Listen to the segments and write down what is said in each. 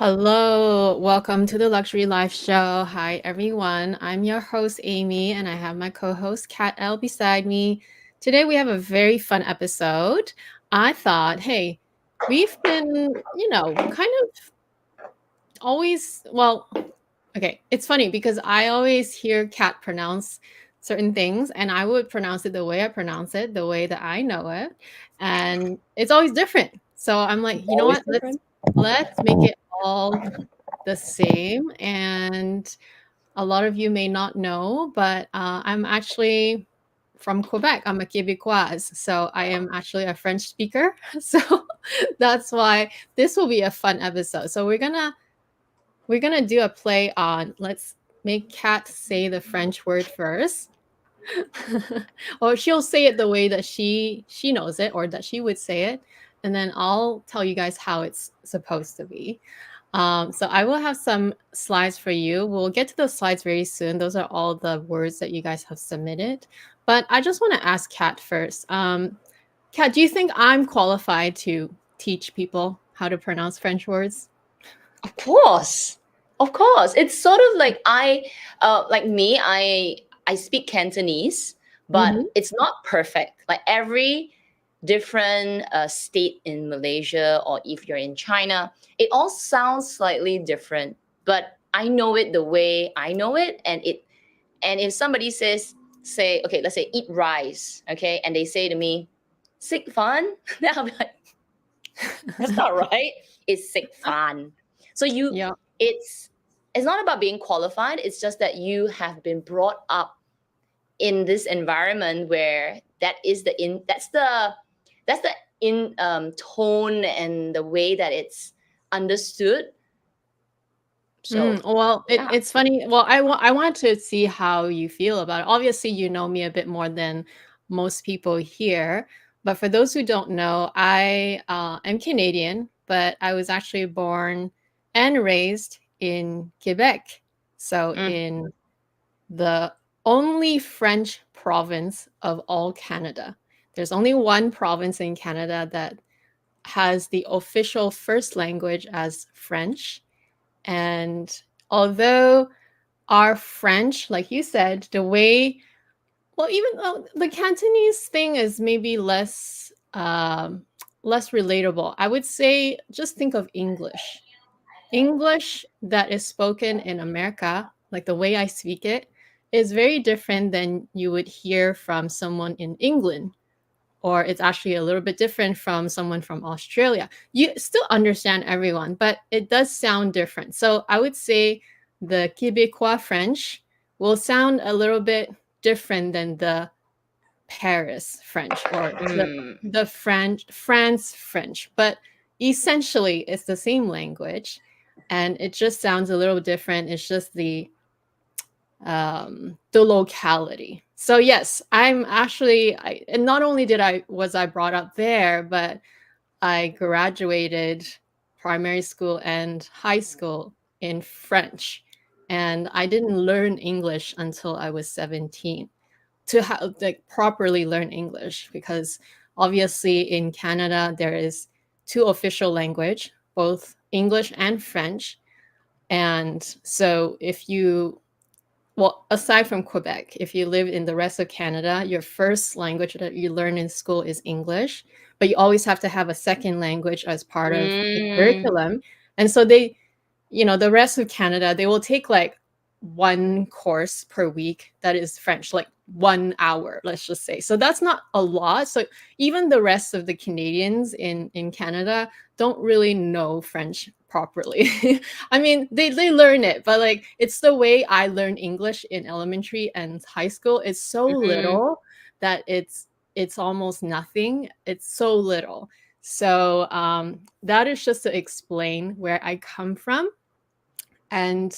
Hello, welcome to the Luxury Life Show. Hi, everyone. I'm your host, Amy, and I have my co host, Kat L, beside me. Today, we have a very fun episode. I thought, hey, we've been, kind of always, okay, it's funny because I always hear Kat pronounce certain things, and I would pronounce it the way I pronounce it, the way that I know it, and it's always different. So I'm like, you know Always what? Let's different. let's make it all the same. And a lot of you may not know, but I'm actually from Quebec. I'm a Québécoise. So I am actually a French speaker. So that's why this will be a fun episode. So we're gonna do a play on, let's make Kat say the French word first. Or she'll say it the way that she knows it, or that she would say it, and then I'll tell you guys how it's supposed to be. So I will have some slides for you. We'll get to those slides very soon. Those are all the words that you guys have submitted. But I just want to ask Kat first. Kat, do you think I'm qualified to teach people how to pronounce French words? Of course. Of course. It's sort of like like me, I speak Cantonese, but Mm-hmm. it's not perfect. Like every different state in Malaysia, or if you're in China, it all sounds slightly different. But I know it the way I know it, and if somebody say, okay, let's say eat rice, okay, and they say to me, sick fun, then I'll be like, that's not right. It's sick fun. So Yeah. it's not about being qualified. It's just that you have been brought up in this environment where that's the in tone and the way that it's understood. So Well, yeah. it's funny. Well, I want to see how you feel about it. Obviously, you know me a bit more than most people here. But for those who don't know, I am Canadian, but I was actually born and raised in Quebec. So Mm. in the only French province of all Canada. There's only one province in Canada that has the official first language as French. And although our French, like you said, the way, well, even though the Cantonese thing is maybe less relatable, I would say just think of English. English that is spoken in America, like the way I speak it, is very different than you would hear from someone in England, or it's actually a little bit different from someone from Australia. You still understand everyone, but it does sound different. So I would say the Québécois French will sound a little bit different than the Paris French, or Mm. the France French, but essentially it's the same language, and it just sounds a little different. It's just the locality. So yes, I'm actually, and not only was I brought up there, but I graduated primary school and high school in French, and I didn't learn English until I was 17 to like properly learn English, because obviously in Canada there is two official language, both English and French. And so if you, well, aside from Quebec, if you live in the rest of Canada, your first language that you learn in school is English, but you always have to have a second language as part of the Mm. curriculum. And so they, the rest of Canada, they will take like one course per week that is French, like 1 hour, let's just say. So that's not a lot. So even the rest of the Canadians in Canada don't really know French properly. I mean, they learn it, but like it's the way I learned English in elementary and high school. It's so Mm. little that it's almost nothing. It's so little. So that is just to explain where I come from, and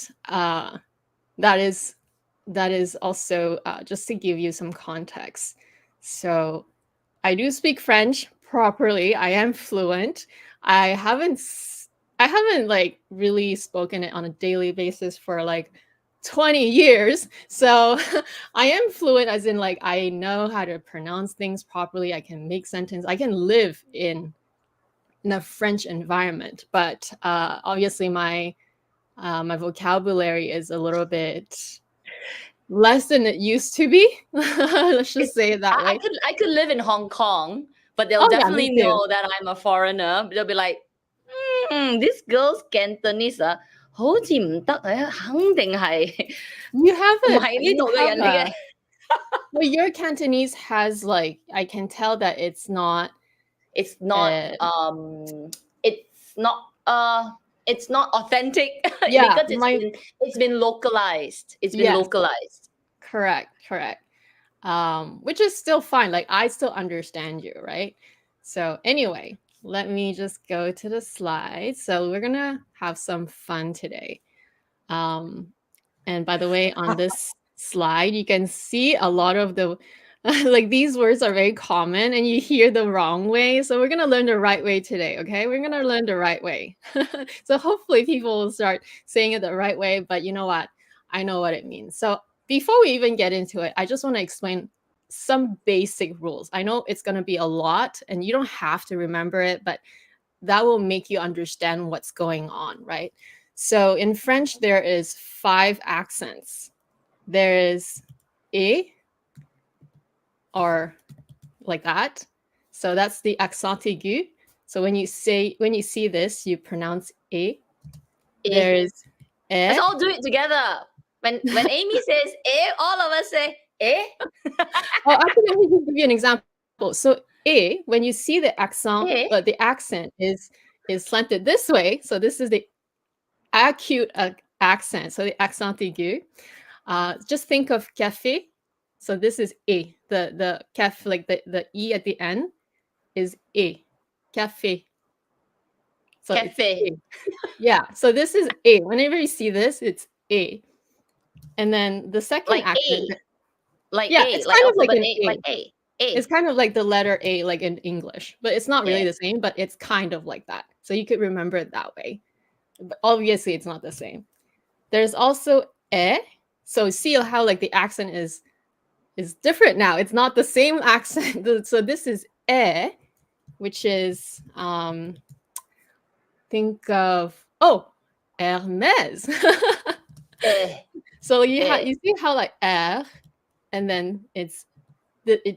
that is also just to give you some context. So I do speak French properly. I am fluent. I haven't I haven't like really spoken it on a daily basis for like 20 years. So I am fluent as in like I know how to pronounce things properly. I can make sentence. I can live in in a French environment, but obviously my vocabulary is a little bit less than it used to be. Let's just say it that way. I could live in Hong Kong, but they'll Oh yeah, me definitely too. know that I'm a foreigner. They'll be like, this girl's Cantonese 好似唔得肯定係 You have 唔 it. 係呢度嘅人嚟嘅。Well, your Cantonese has like, I can tell that it's not it's not it's not authentic. Yeah, because it's been localized. It's been localized. Correct. Which is still fine. Like I still understand you, right? So anyway, let me just go to the slides. So we're gonna have some fun today. And by the way, on this slide, you can see a lot of the like these words are very common and you hear the wrong way. So we're gonna learn the right way today, okay? We're gonna learn the right way. So hopefully people will start saying it the right way, but you know what? I know what it means. So before we even get into it, I just want to explain some basic rules. I know it's gonna be a lot and you don't have to remember it, but that will make you understand what's going on, right? So in French, there is 5 accents. There is E, or like that. So that's the accent aigu. So when you see this, you pronounce E. There's E. Let's all do it together. When Amy says E, all of us say E. Oh, actually, let me just give you an example. So E, when you see the accent, the accent is slanted this way. So this is the acute accent. So the accent aigu. Just think of café. So this is E. The caf, like the E at the end is E. Café. So Cafe. Yeah. So this is A. Whenever you see this, it's A. And then the second like accent. A. Like yeah, A. it's Like kind of like alphabet an A. Like A. A. It's kind of like the letter A, like in English, but it's not really the same, but it's kind of like that. So you could remember it that way. But obviously it's not the same. There's also E. So see how like the accent is different now. It's not the same accent. So this is E, which is think of Hermes. So you see how like R, and then it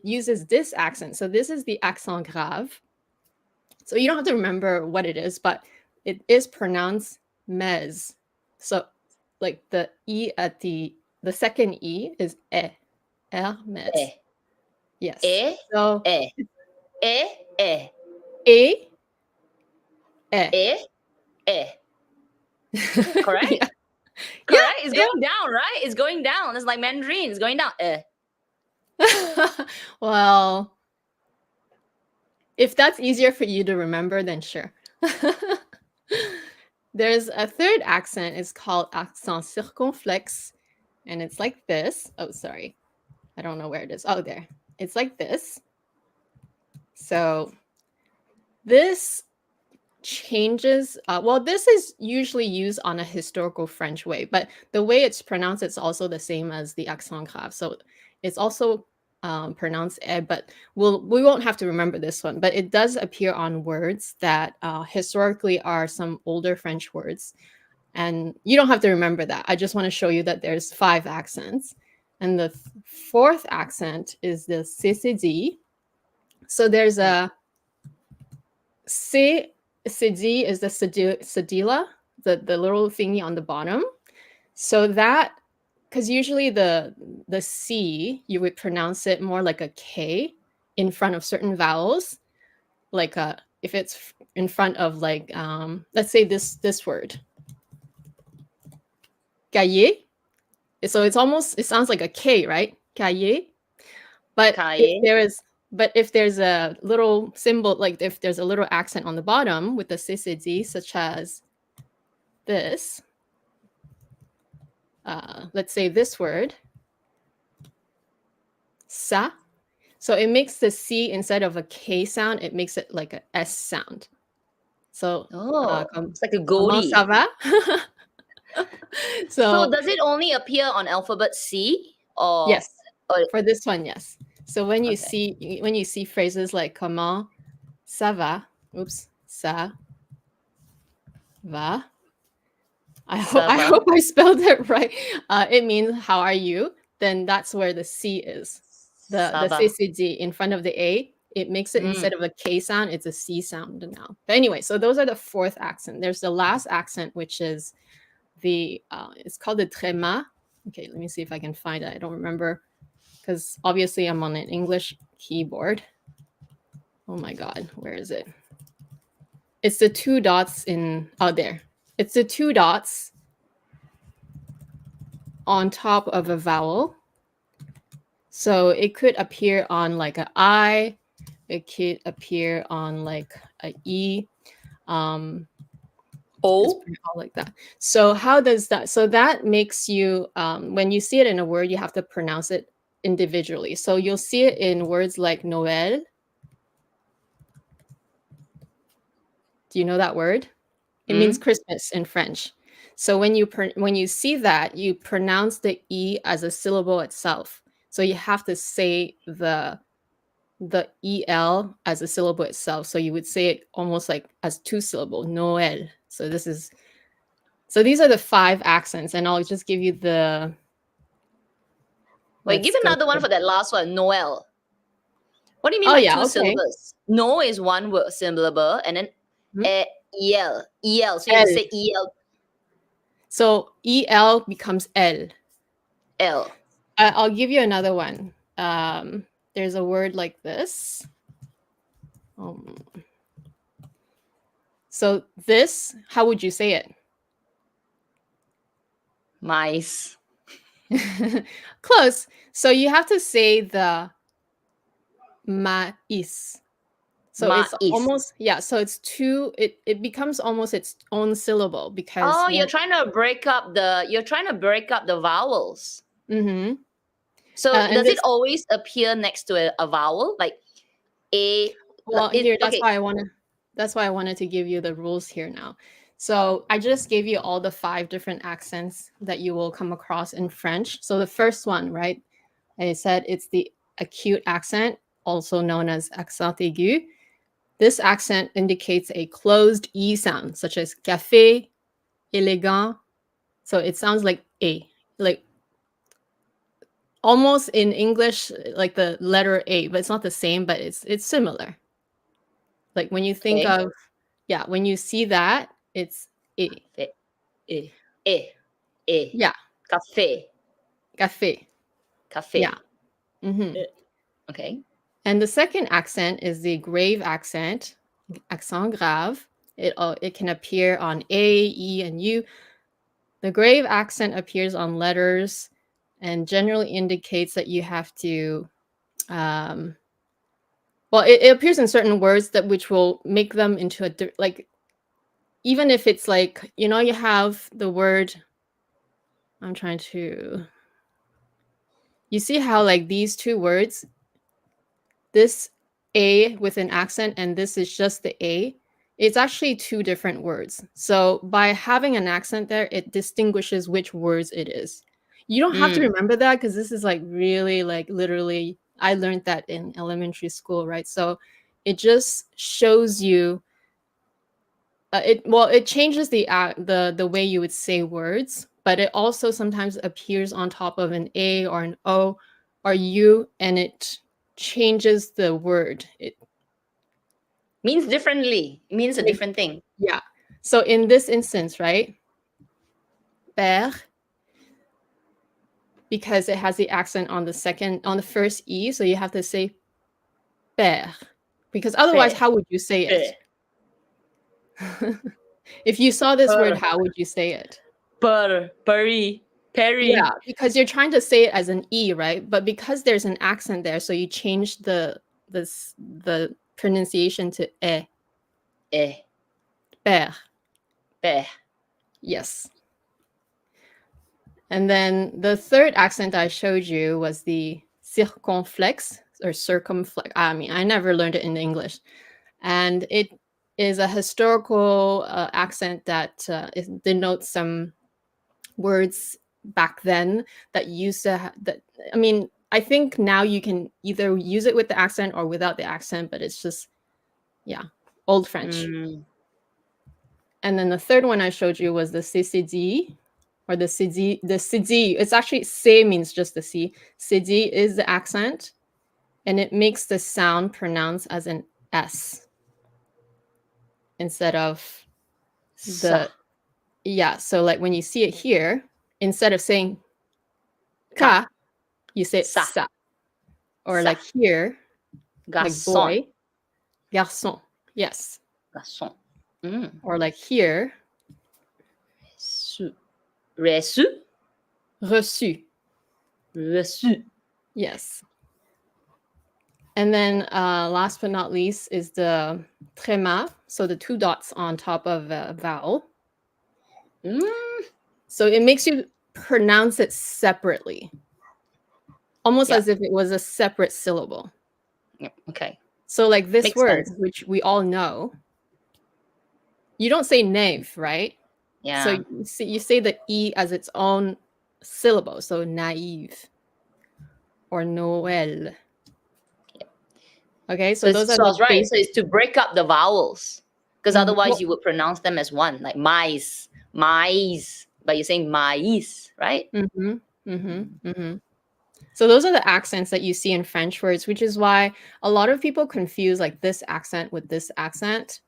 uses this accent. So this is the accent grave. So you don't have to remember what it is, but it is pronounced mes. So like the E at the second E is E. Hermes. Yes. So E. A. Correct? Yeah. Correct? It's going down, right? It's going down. It's like Mandarin. It's going down. Well, if that's easier for you to remember, then sure. There's a third accent. It's called accent circonflexe. And it's like this. Oh, sorry. I don't know where it is. Oh, there. It's like this. So this changes. Well, this is usually used on a historical French way, but the way it's pronounced, it's also the same as the accent grave. So it's also pronounced "e," but we won't have to remember this one. But it does appear on words that historically are some older French words, and you don't have to remember that. I just want to show you that there's 5 accents, and the 4th accent is the CCD. So there's a C. CD is the cedilla, the little thingy on the bottom. So that, because usually the C, you would pronounce it more like a K in front of certain vowels. Like if it's in front of like, let's say this word. Cahier. So it sounds like a K, right? Cahier. But if there's a little symbol, like if there's a little accent on the bottom with the CCD, such as this, let's say this word, sa. So it makes the C, instead of a K sound, it makes it like a S sound. So it's like a goatee. Ça va? So does it only appear on alphabet C? Or yes, for this one, yes. So when you see phrases like comment ça va, Ça va. I Ça va. hope I spelled it right. It means how are you? Then that's where the C is. The Ça va. CCD in front of the A. It makes it instead of a K sound, it's a C sound now. But anyway, so those are the fourth accent. There's the last accent, which is the it's called the tréma. Okay, let me see if I can find it. I don't remember because obviously I'm on an English keyboard. Oh my god, where is it? It's the two dots in there. It's the two dots on top of a vowel. So it could appear on like an I, it could appear on like a E. It's O. pretty all like that. So how does that? So that makes you when you see it in a word, you have to pronounce it individually. So you'll see it in words like Noël. Do you know that word? It means Christmas in French. So when you see that, you pronounce the E as a syllable itself. So you have to say the EL as a syllable itself. So you would say it almost like as two syllable, Noël. So these are the 5 accents, and I'll just give you the. Wait, give another one for that last one, Noel. What do you mean by two syllables? No is one word syllable, and then EL. EL. So you have to say EL. So EL becomes L. L. I'll give you another one. There's a word like this. So this, how would you say it? Mice. Close. So you have to say the mais. So it's almost, so it's two, it becomes almost its own syllable because you're trying to break up the vowels. Mm-hmm. So does it always appear next to a vowel, like a? Well, that's why I wanted to give you the rules here now. So I just gave you all the 5 different accents that you will come across in French. So the first one, right? I said it's the acute accent, also known as accent aigu. This accent indicates a closed E sound, such as café, élégant. So it sounds like A, like almost in English, like the letter A, but it's not the same, but it's similar. Like when you think of, when you see that, it's A. Yeah. Café. Café. Café. Yeah. Mm-hmm. Okay. And the second accent is the grave accent, accent grave. It can appear on A, E, and U. The grave accent appears on letters and generally indicates that you have to, it appears in certain words which will make them into like, even if it's like, you have the word, you see how like these 2 words, this A with an accent and this is just the A, it's actually 2 different words. So by having an accent there, it distinguishes which words it is. You don't have to remember that because this is like really like literally, I learned that in elementary school, right? So it just shows you, it changes the way you would say words, but it also sometimes appears on top of an A or an O or U, and it changes the word. It means differently. It means a different thing. Yeah. So in this instance, right? Père, because it has the accent on the first E, so you have to say père. Because otherwise, how would you say it? If you saw this word, how would you say it? Perry. Yeah, because you're trying to say it as an E, right? But because there's an accent there, so you change the pronunciation to e. Père. Père. Yes. And then the third accent I showed you was the circonflexe or circumflex. I mean, I never learned it in English. And it is a historical accent that denotes some words back then that used to I think now you can either use it with the accent or without the accent, but it's just, Old French. And then the third one I showed you was the CCD, or the CD. The CD, it's actually C means just the C. CD is the accent, and it makes the sound pronounced as an S instead of the, yeah. So like when you see it here, instead of saying ka, you say sa. Or like here, like boy, garçon. Yes. Garçon. Or like here, reçu. Reçu. Reçu. Yes. And then last but not least is the tréma, so the 2 dots on top of a vowel. So it makes you pronounce it separately, almost as if it was a separate syllable. Okay. So like this Makes word, sense. which we all know, you don't say naive, right? Yeah. So you say the E as its own syllable, so naive or Noël. Okay, so those are the right. So it's to break up the vowels, because otherwise you would pronounce them as one, like mais, but you're saying mais, right? So those are the accents that you see in French words, which is why a lot of people confuse like this accent with this accent,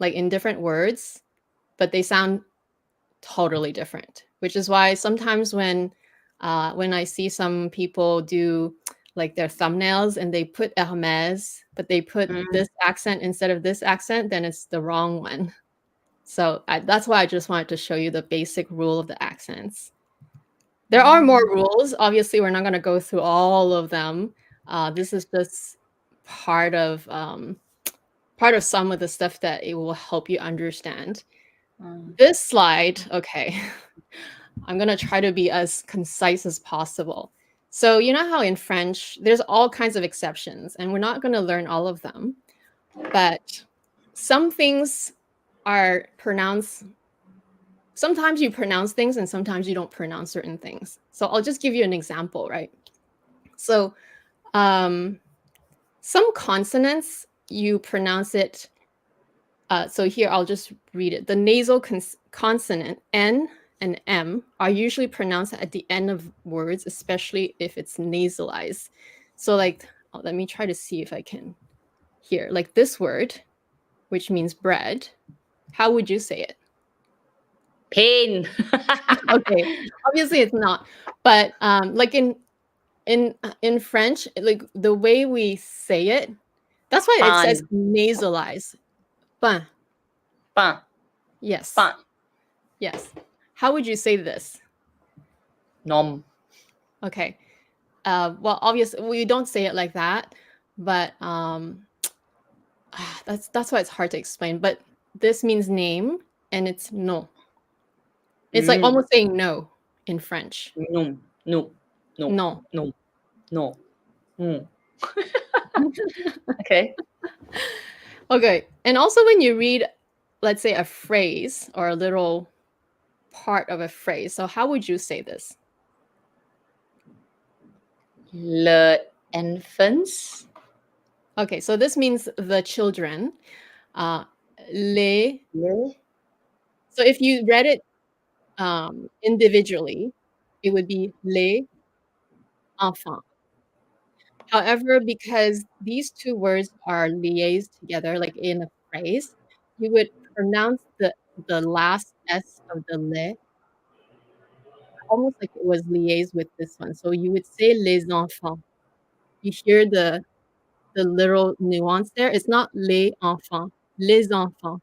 like in different words, but they sound totally different, which is why sometimes when I see some people do like their thumbnails and they put HERMES, but they put this accent instead of this accent, then it's the wrong one. So that's why I just wanted to show you the basic rule of the accents. There are more rules. Obviously, we're not going to go through all of them. This is just part of some of the stuff that it will help you understand. This slide, okay, I'm going to try to be as concise as possible. So you know how in French, there's all kinds of exceptions, and we're not going to learn all of them. But some things are pronounced. Sometimes you pronounce things and sometimes you don't pronounce certain things. So I'll just give you an example, right? So some consonants, you pronounce it. So here, I'll just read it. The nasal consonant N and M are usually pronounced at the end of words, especially if it's nasalized. So like, let me try to see if I can here. Like this word, which means bread, how would you say it? Pain. Okay, obviously it's not. But like in French, like the way we say it, that's why it says nasalized. Pain. Pain. Yes. Pain. Yes. How would you say this? Nom. Okay. Well, obviously we don't say it like that, but that's why it's hard to explain. But this means name, and it's no. It's like almost saying no in French. No. No. No. No. No. No. No. Okay. Okay. And also when you read, let's say, a phrase or a little part of a phrase, so how would you say this? Le enfants. Okay, so this means the children. Les. So if you read it individually, it would be les enfants. However, because these two words are liaised together, like in a phrase, you would pronounce the last S of the le almost like it was liaised with this one. So you would say les enfants. You hear the little nuance there. It's not les enfants, les enfants.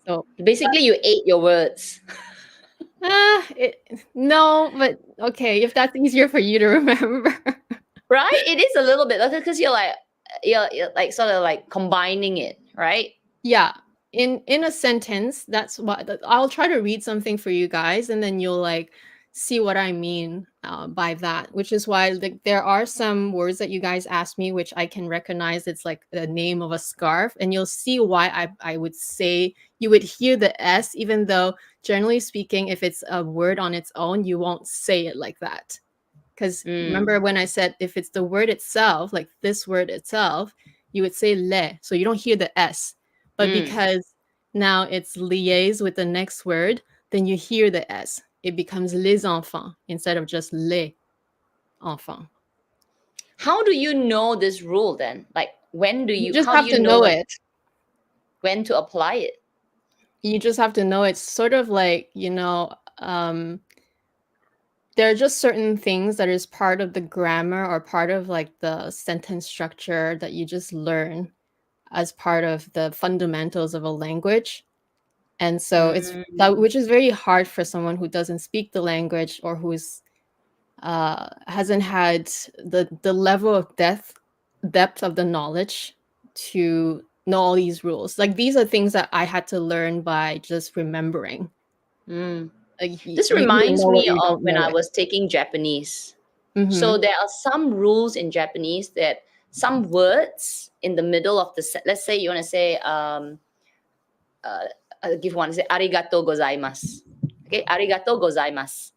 So basically you ate your words. No, but okay, if that's easier for you to remember. Right? It is a little bit because you're like sort of like combining it, right? Yeah. In a sentence, that's what I'll try to read something for you guys, and then you'll like see what I mean by that, which is why like there are some words that you guys asked me which I can recognize. It's like the name of a scarf, and you'll see why I would say you would hear the S, even though generally speaking, if it's a word on its own, you won't say it like that. Because remember when I said if it's the word itself, like this word itself, you would say le. So you don't hear the S. But because now it's liaise with the next word, then you hear the S. It becomes les enfants instead of just les enfants. How do you know this rule then? Like, when do You you, just how do have you to know know it. when to apply it? You just have to know it's sort of like, there are just certain things that is part of the grammar or part of like the sentence structure that you just learn as part of the fundamentals of a language. And so it's that, which is very hard for someone who doesn't speak the language or who's hasn't had the level of depth of the knowledge to know all these rules. Like these are things that I had to learn by just remembering. Like This you either reminds know it me or you of don't when know I it. was taking Japanese. So Mm-hmm. there are some rules in Japanese that some words in the middle of the let's say you want to say I'll give one, say arigato gozaimasu. Okay, arigato gozaimasu.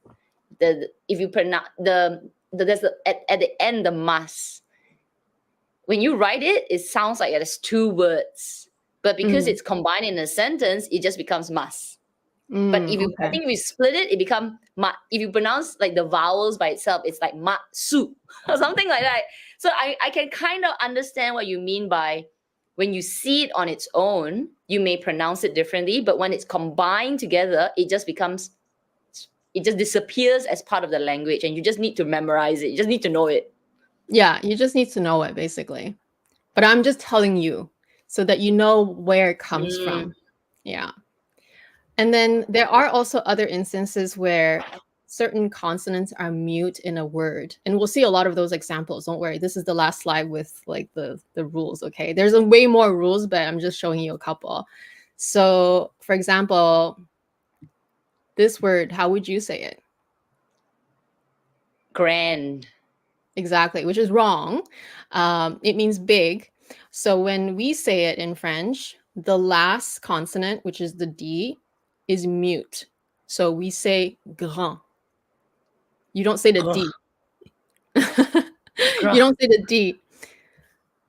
If you pronounce there's at the end the mas. When you write it, it sounds like there's two words, but because it's combined in a sentence, it just becomes mas. But if you, I Okay. think if you split it, it becomes ma. If you pronounce like the vowels by itself, it's like ma su or something like that. So I can kind of understand what you mean by when you see it on its own, you may pronounce it differently, but when it's combined together, it just disappears as part of the language, and you just need to memorize it. You just need to know it. Yeah, you just need to know it basically. But I'm just telling you so that you know where it comes from. Yeah. And then there are also other instances where certain consonants are mute in a word. And we'll see a lot of those examples. Don't worry. This is the last slide with like the rules, okay? There's a way more rules, but I'm just showing you a couple. So, for example, this word, how would you say it? Grand. Exactly, which is wrong. It means big. So when we say it in French, the last consonant, which is the D, is mute. So we say grand. You don't say the D. You don't say the D.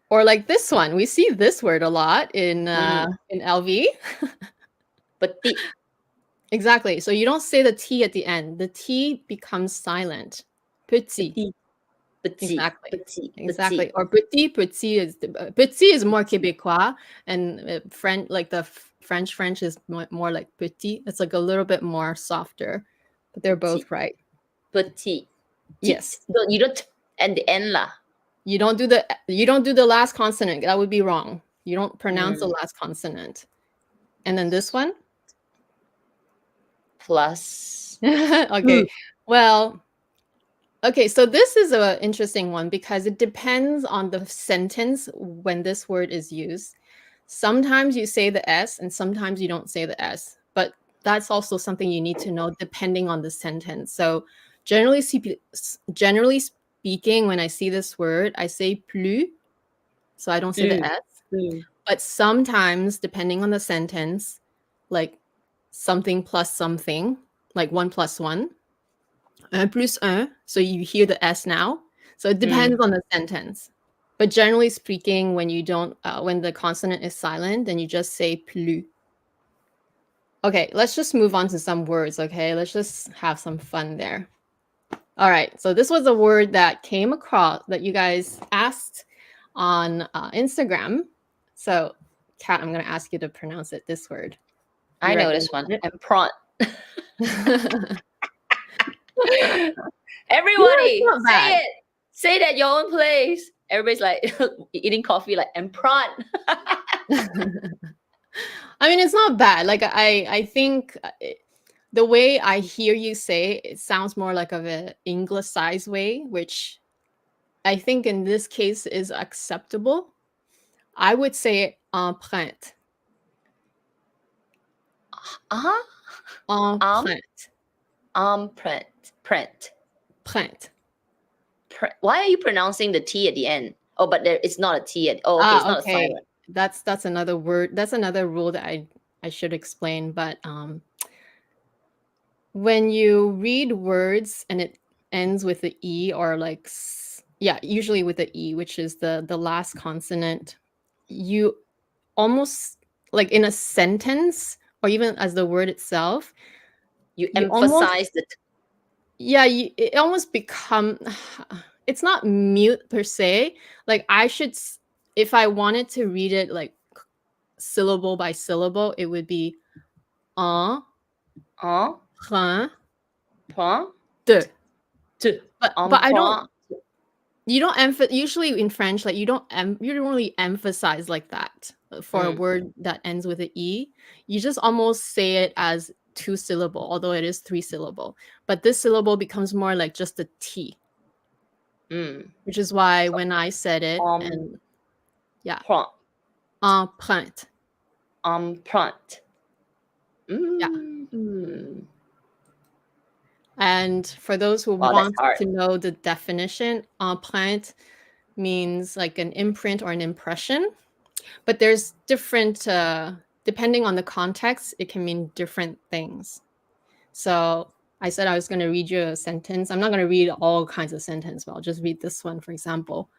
Or like this one, we see this word a lot in LV. Petit. Exactly. So you don't say the T at the end. The T becomes silent. Petit. Petit. Petit. Exactly. Petit. Exactly. Petit. Or petit is more Québécois, and French, like the French is more like petit. It's like a little bit more softer, but they're Petit. both right. Petit. Yes. You don't at the end lah. You don't do the last consonant. That would be wrong. You don't pronounce the last consonant. And then this one? Plus. Okay. Well, okay, so this is an interesting one because it depends on the sentence when this word is used. Sometimes you say the S and sometimes you don't say the S, but that's also something you need to know depending on the sentence. So generally speaking, when I see this word, I say plus, so I don't say the S. But sometimes, depending on the sentence, like something plus something, like 1 plus 1, un plus un, so you hear the S now. So it depends on the sentence. But generally speaking, when you don't, when the consonant is silent, then you just say plus. Okay, let's just move on to some words, okay? Let's just have some fun there. All right, so this was a word that came across that you guys asked on Instagram. So, Kat, I'm going to ask you to pronounce it, this word. I know this one. Empront. Everybody, say it. Say it at your own place. Everybody's like eating coffee, like empront. I mean, it's not bad. Like I think the way I hear you say it sounds more like of an anglicized way, which I think in this case is acceptable. I would say empreinte. Empreinte. Print. Print. Why are you pronouncing the T at the end? Oh, but it's not a T at. Oh, okay, it's not a silent. That's another word. That's another rule that I should explain. But when you read words and it ends with the E or like usually with the E, which is the last consonant you almost like in a sentence or even as the word itself, You you almost emphasize the yeah, it almost become it's not mute per se. Like I should if I wanted to read it like syllable by syllable, it would be en train point de. to But I don't you don't usually in French like you don't really emphasize like that for a word that ends with an e. You just almost say it as 2 syllable, although it is 3 syllable. But this syllable becomes more like just a t. Which is why So, when I said it and yeah, empreinte. Empreinte. Yeah. And for those who Wow, that's want hard. to know the definition, empreinte means like an imprint or an impression. But there's different, depending on the context, it can mean different things. So I said I was going to read you a sentence. I'm not going to read all kinds of sentences, but I'll just read this one, for example.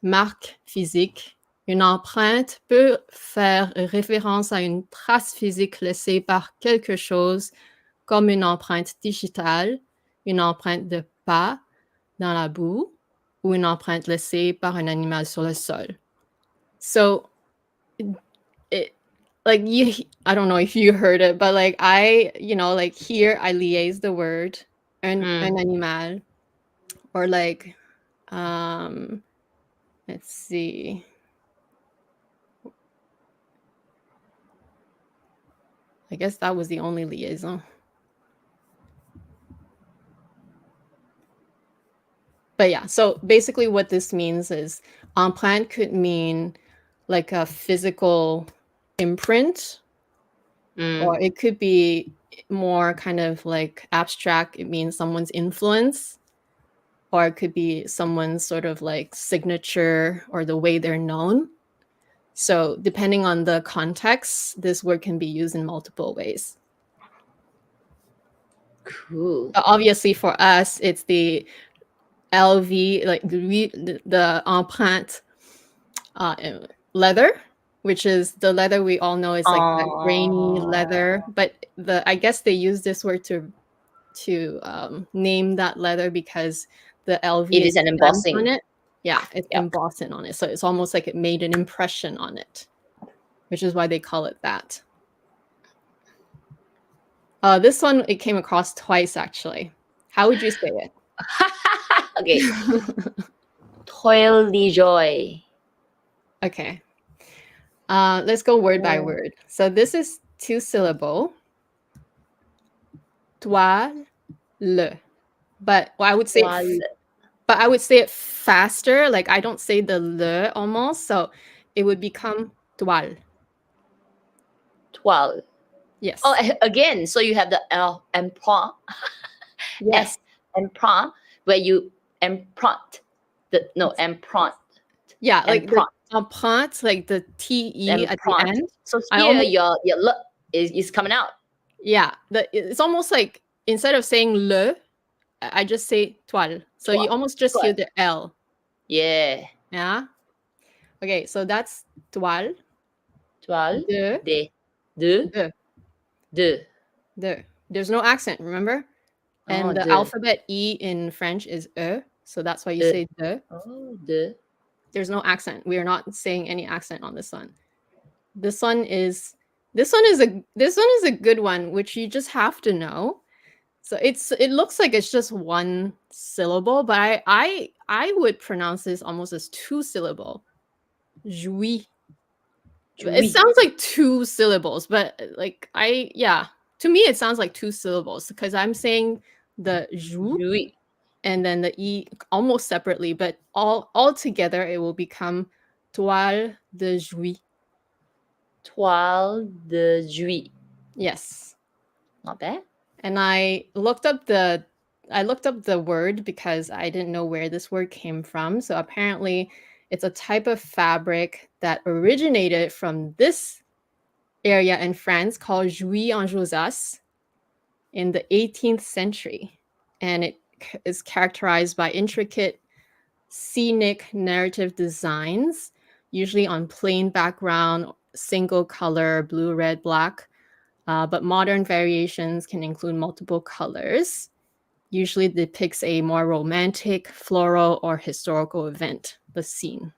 Marque physique. Une empreinte peut faire référence à une trace physique laissée par quelque chose, comme une empreinte digitale, une empreinte de pas dans la boue, ou une empreinte laissée par un animal sur le sol. So, it like you I don't know if you heard it, but like I, like here I liaise the word un animal, or like let's see. I guess that was the only liaison. But yeah, so basically what this means is empreinte could mean like a physical imprint, or it could be more kind of like abstract. It means someone's influence, or it could be someone's sort of like signature or the way they're known. So depending on the context, this word can be used in multiple ways. Cool. But obviously for us, it's the LV, like the empreinte leather, which is the leather we all know is like that grainy leather. But I guess they use this word to name that leather because the LV It is an embossing on it. Yeah, it's embossing on it. So it's almost like it made an impression on it, which is why they call it that. This one, it came across twice, actually. How would you say it? Okay. Toil de joy. Okay. Let's go word by word. So this is 2 syllable. Toile. But I would say it faster. Like I don't say the le almost, so it would become toile. Toile. Yes. Oh, again, so you have the empreinte. Yes. Empreinte, where you empreinte. Empreinte. Yeah, like the empreinte, like the TE at the end. So here your le is coming out. Yeah, it's almost like instead of saying le, I just say toile. So you almost just hear the L. Yeah. Yeah. Okay, so that's toile. Toile. De. There's no accent, remember? And the alphabet E in French is E, so that's why you say de. Oh, de. There's no accent. We are not saying any accent on this one. This one is a good one, which you just have to know. So it looks like it's just 1 syllable, but I would pronounce this almost as 2 syllable. Jouis. It sounds like 2 syllables, but like to me it sounds like 2 syllables because I'm saying the jouis and then the e almost separately, but all together it will become toile de jouis. Toile de jouis. Yes. Not bad. And I looked up the word because I didn't know where this word came from. So apparently it's a type of fabric that originated from this area in France called Jouy en Josas in the 18th century. And it is characterized by intricate scenic narrative designs usually on plain background, single color, blue, red, black. But modern variations can include multiple colors. Usually depicts a more romantic, floral, or historical event, the scene.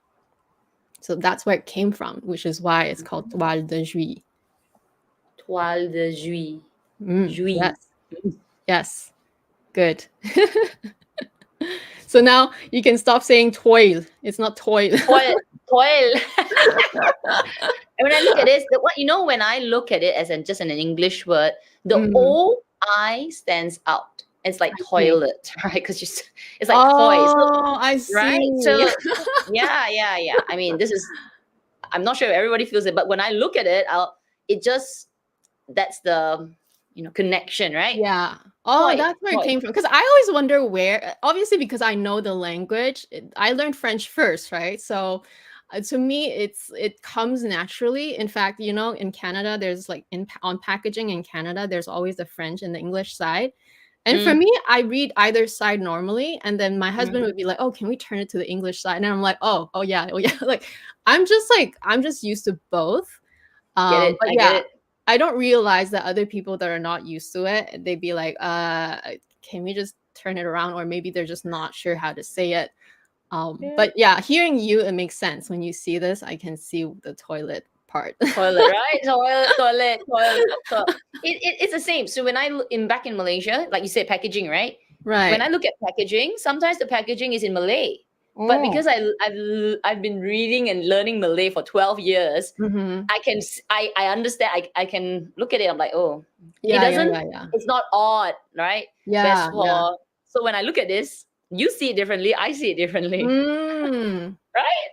So that's where it came from, which is why it's called Toile de Juillet. Toile de Juillet. Yes. Yes. Good. So now you can stop saying toile. It's not toile. Toile. Toile. And when I look at this, when I look at it as just an English word, the O I stands out. It's like toilet, right? Because it's like toys. Oh, I see. Right? So yeah. I mean, I'm not sure if everybody feels it, but when I look at it, that's the connection, right? Yeah. Oh, that's where it came from. Because I always wonder where, obviously, because I know the language, I learned French first, right? So to me, it comes naturally. In fact, in Canada, there's like on packaging in Canada, there's always the French and the English side. And for me, I read either side normally, and then my husband would be like, "Oh, can we turn it to the English side?" And I'm like, "Oh yeah." Like I'm just used to both. Get it? But I yeah, get it. I don't realize that other people that are not used to it, they'd be like, can we just turn it around? Or maybe they're just not sure how to say it. But yeah, hearing you, it makes sense. When you see this, I can see the toilet part. Toilet, right? Toilet. It's the same. So when back in Malaysia, like you said, packaging, right? Right. When I look at packaging, sometimes the packaging is in Malay. But because I've been reading and learning Malay for 12 years, I understand. I can look at it. I'm like, oh, Yeah, it doesn't. Yeah. It's not odd, right? Yeah. So when I look at this, you see it differently. I see it differently, right?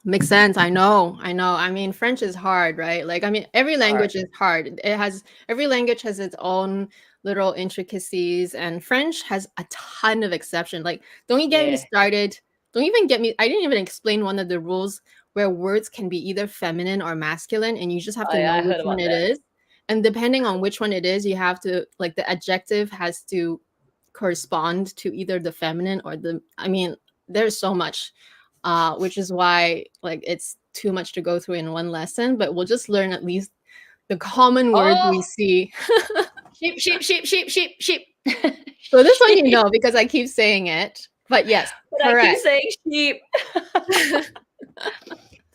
Makes sense. I know. I mean, French is hard, right? Like, I mean, every language is hard. Every language has its own little intricacies, and French has a ton of exception. Like, don't you get me started. Don't even get me. I didn't even explain one of the rules where words can be either feminine or masculine, and you just have to know which one it is. And depending on which one it is, you have to, like, the adjective has to correspond to either the feminine or I mean, there's so much. Which is why, like, it's too much to go through in one lesson, but we'll just learn at least the common words we see. Sheep. So this one you know because I keep saying it, but yes, but correct. I keep saying sheep.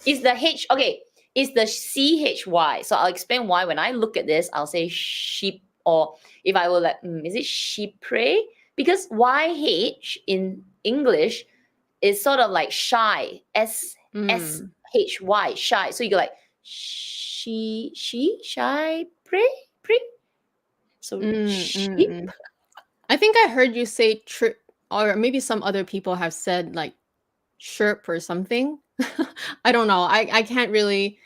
Is the H, okay, is the CHY. So I'll explain why. When I look at this, I'll say sheep, or if I were like, is it sheepre? Because YH in English is sort of like shy, SHY, shy. So you go like she, shy, pre. So sheep. I think I heard you say trip, or maybe some other people have said like chirp or something. I don't know. I can't really.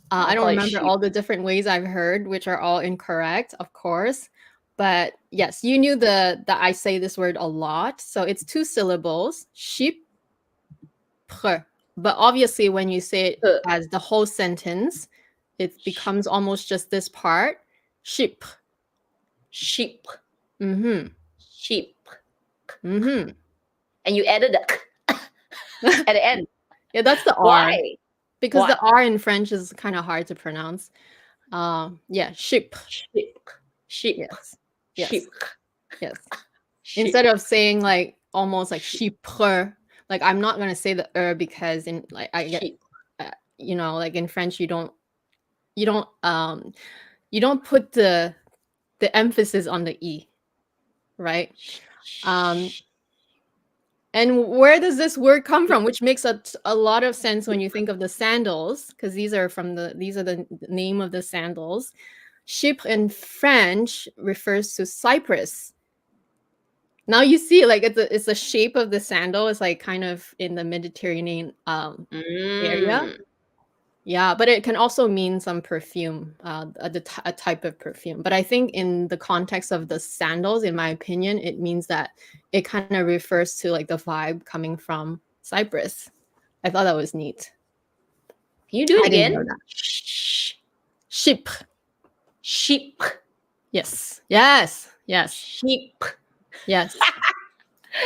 I don't remember all the different ways I've heard, which are all incorrect, of course. But yes, you knew that I say this word a lot. So it's 2 syllables, sheep. But obviously, when you say it as the whole sentence, it becomes almost just this part. Sheep. Sheep. Sheep. And you added the at the end. Yeah, that's the R. Why? Because the R in French is kind of hard to pronounce. Yeah, sheep. Sheep. Yes. Instead of saying like almost like sheepre, like I'm not gonna say the because in like I get like in French you don't put the emphasis on the E, right? And where does this word come from? Which makes a lot of sense when you think of the sandals, because these are the name of the sandals. Chypre in French refers to Cyprus. Now you see, like it's the shape of the sandal is like kind of in the Mediterranean area. Yeah, but it can also mean some perfume, a type of perfume. But I think in the context of the sandals, in my opinion, it means that it kind of refers to like the vibe coming from Cyprus. I thought that was neat. Can you do it again? Sheep. Yes. Sheep. Yes.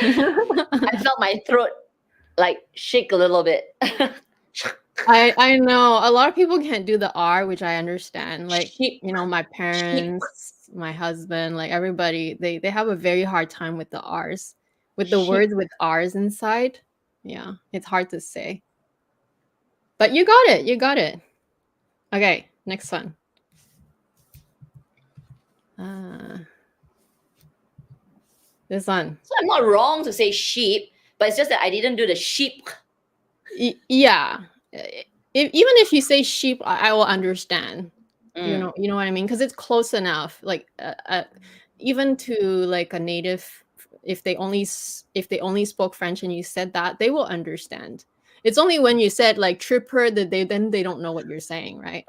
I felt my throat like shake a little bit. I know a lot of people can't do the R, which I understand. Like, Sheep. you know, my Sheep. parents, my husband, like everybody, they have a very hard time with the R's, with the Sheep. words with R's inside. Yeah, it's hard to say. But you got it. You got it. Okay, next one. This one. So I'm not wrong to say sheep, but it's just that I didn't do the sheep. Yeah. Even if you say sheep, I will understand. You know what I mean? Because it's close enough. Like, even to like a native, if they only spoke French and you said that, they will understand. It's only when you said like tripper that they don't know what you're saying, right?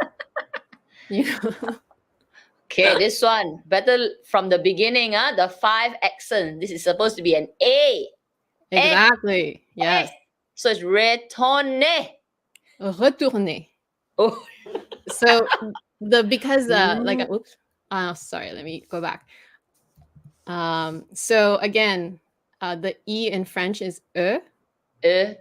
You know? Okay, this one better from the beginning. The 5 accent. This is supposed to be an A. Exactly. Yes. So it's retourner. Retourner. Oh. So because like oops. Sorry, let me go back. So again, the E in French is E. Ne.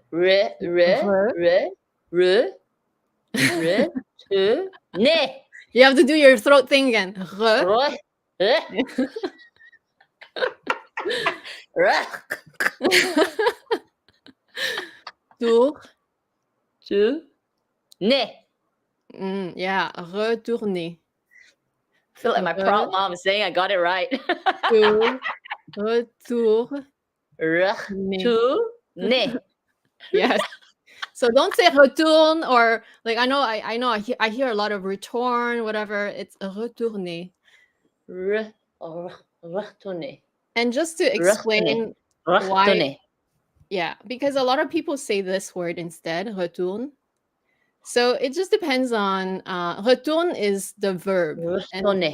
You have to do your throat thing again. Tour. Ne. Yeah, retourner. I feel like my proud mom is saying I got it right. Retourner. Ne. Yes. So don't say retourne, or like I know I hear a lot of return, whatever. It's retourner. Retourner. And just to explain why, yeah, because a lot of people say this word instead, retourne. So it just depends on retourne is the verb. Retourner.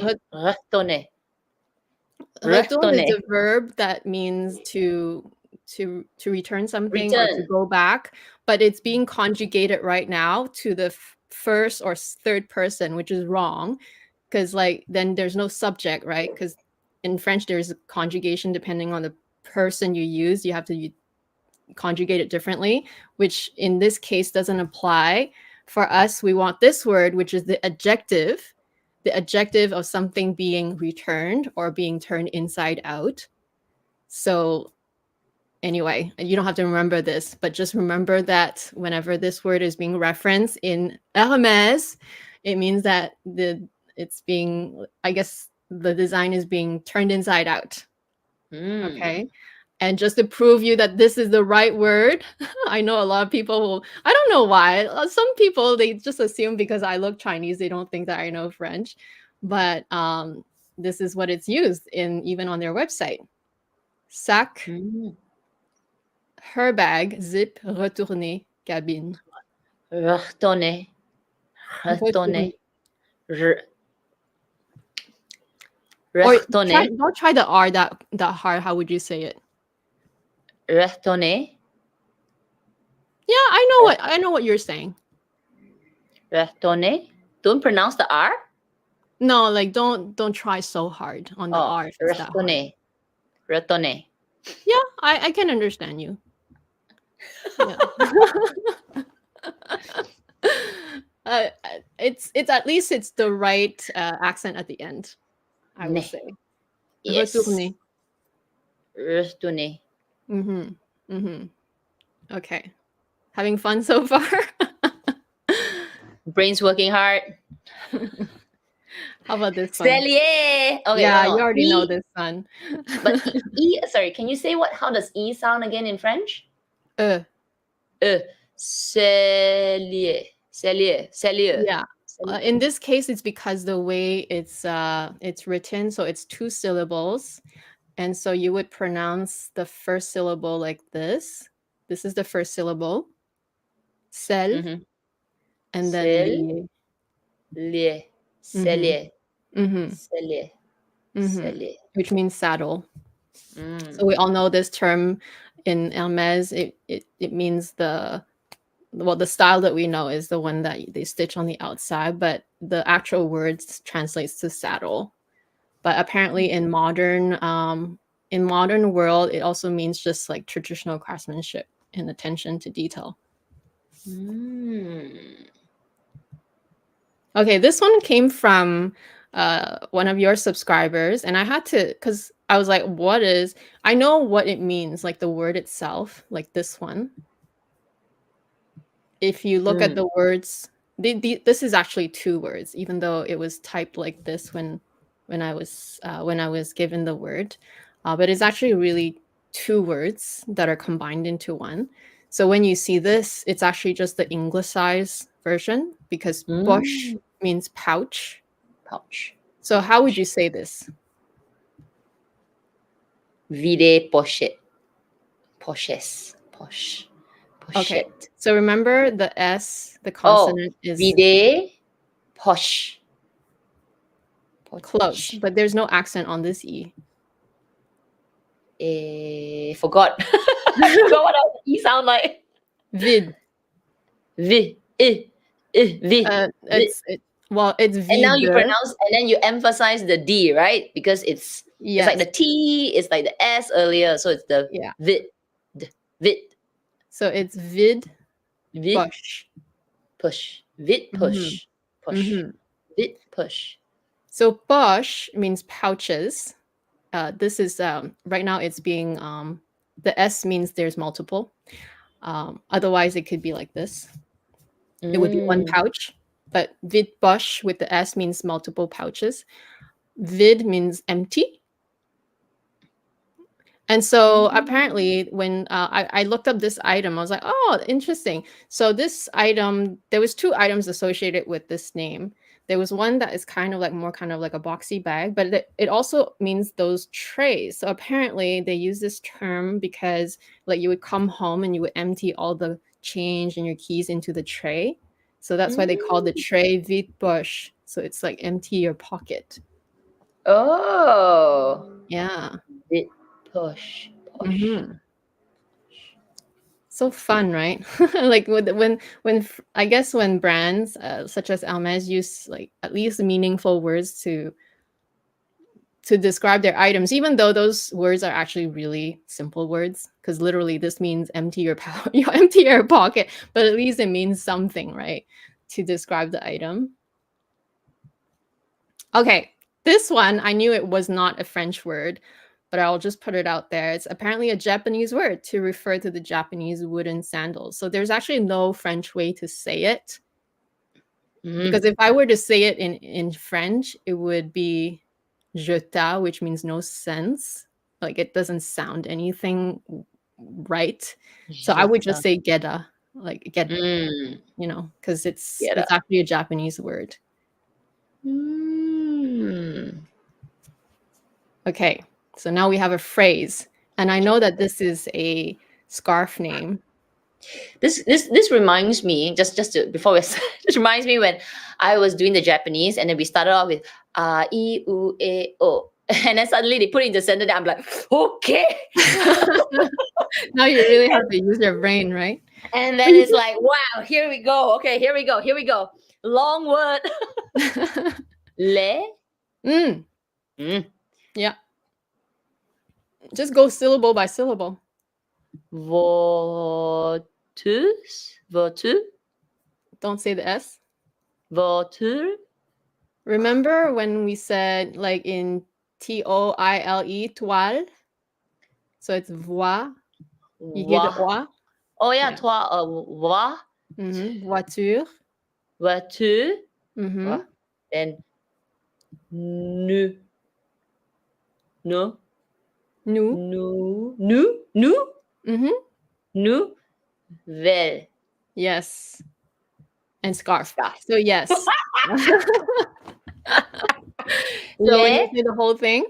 Retourne is the verb that means to return something or to go back, but it's being conjugated right now to the first or third person, which is wrong, because like then there's no subject, right? Because in French there's a conjugation depending on the person you use. You have to conjugate it differently, which in this case doesn't apply. For us, we want this word, which is the adjective of something being returned or being turned inside out. So anyway, you don't have to remember this, but just remember that whenever this word is being referenced in HERMES, it means that it's being, I guess the design is being turned inside out. Okay. And just to prove you that this is the right word, I know a lot of people will, I don't know why. Some people, they just assume because I look Chinese, they don't think that I know French. But this is what it's used in, even on their website. Sac, her bag, zip, retourner, cabine. Retourner. Or don't try the R that hard. How would you say it? Retourner. Yeah, I know what you're saying. Retourner. Don't pronounce the R? No, like don't try so hard on the R. Retourner. Retourner. Yeah, I can understand you. Yeah. It's at least it's the right accent at the end, I would say. Yes. Retourner. Retourner. Okay. Having fun so far? Brain's working hard. How about this one? Cellier. Okay, yeah, you already know this one. But sorry, can you say how does E sound again in French? Cellier. Yeah. In this case, it's because the way it's written, so it's 2 syllables. And so you would pronounce the first syllable like this. This is the first syllable. Cell. And then lier. Cellier. Cellier. Which means saddle. So we all know this term in HERMES. It means the style that we know is the one that they stitch on the outside, but the actual words translates to saddle. But apparently in modern world, it also means just like traditional craftsmanship and attention to detail. Okay, this one came from one of your subscribers, and I had to, because I was like, what is, I know what it means, like the word itself, like this one. If you look at the words, this is actually 2 words, even though it was typed like this when I was given the word, but it's actually really 2 words that are combined into one. So when you see this, it's actually just the Anglicized version, because poche means pouch. Pouch. So how would you say this? Vide pochette. Poches. Poche. Okay. Pochette. So remember the S, the Oh, consonant is vide poche. close, but there's no accent on this E. Forgot. I forgot what else the E sound like. Vid. Vid. Vid. It's And now vide. you pronounce, and then you emphasize the D, right? Because it's like Yes. the T, it's like the S earlier, so it's the Yeah. vid. Vid. So it's vid Vid push. push. Vid push. Push. Mhm. Vid push. So push means pouches. This is right now it's being the S means there's multiple. Otherwise it could be like this. It would be one pouch, but vid push with the S means multiple pouches. Vid means empty. And so apparently when I looked up this item, I was like, oh, interesting. So this item, there was 2 items associated with this name. There was one that is kind of like a boxy bag, but it also means those trays. So apparently they use this term because like you would come home and you would empty all the change and your keys into the tray. So that's why they call the tray vide poche. So it's like empty your pocket. Oh. Yeah. Vid push. Push. Mhm. So fun, right? Like when I guess when brands such as Hermes use like at least meaningful words to describe their items, even though those words are actually really simple words, because literally this means empty your you empty your pocket, but at least it means something, right? To describe the item. Okay, this one I knew it was not a French word, but I'll just put it out there. It's apparently a Japanese word to refer to the Japanese wooden sandals. So there's actually no French way to say it. Because if I were to say it in French, it would be jeta, which means no sense. Like it doesn't sound anything right. So I would just say geda, like get, because it's actually a Japanese word. Okay, so now we have a phrase, and I know that this is a scarf name. This reminds me before we start, this reminds me when I was doing the Japanese, and then we started off with I U E O, and then suddenly they put it in the center. Then I'm like, okay. Now you really have to use your brain, right? And then it's like, wow, here we go. Okay, here we go. Long word. Le. Yeah. Just go syllable by syllable. Voiture. Don't say the S. Voiture. Remember when we said like in TOILE, toile? So it's voix. You hear the oa? Oh yeah, toi, voix. Voiture. Voiture. Mm-hmm. Then nu. No. Nous. Nu. Mm-hmm. Nouvelle. Yes. And scarf. So yes. So when you say the whole thing?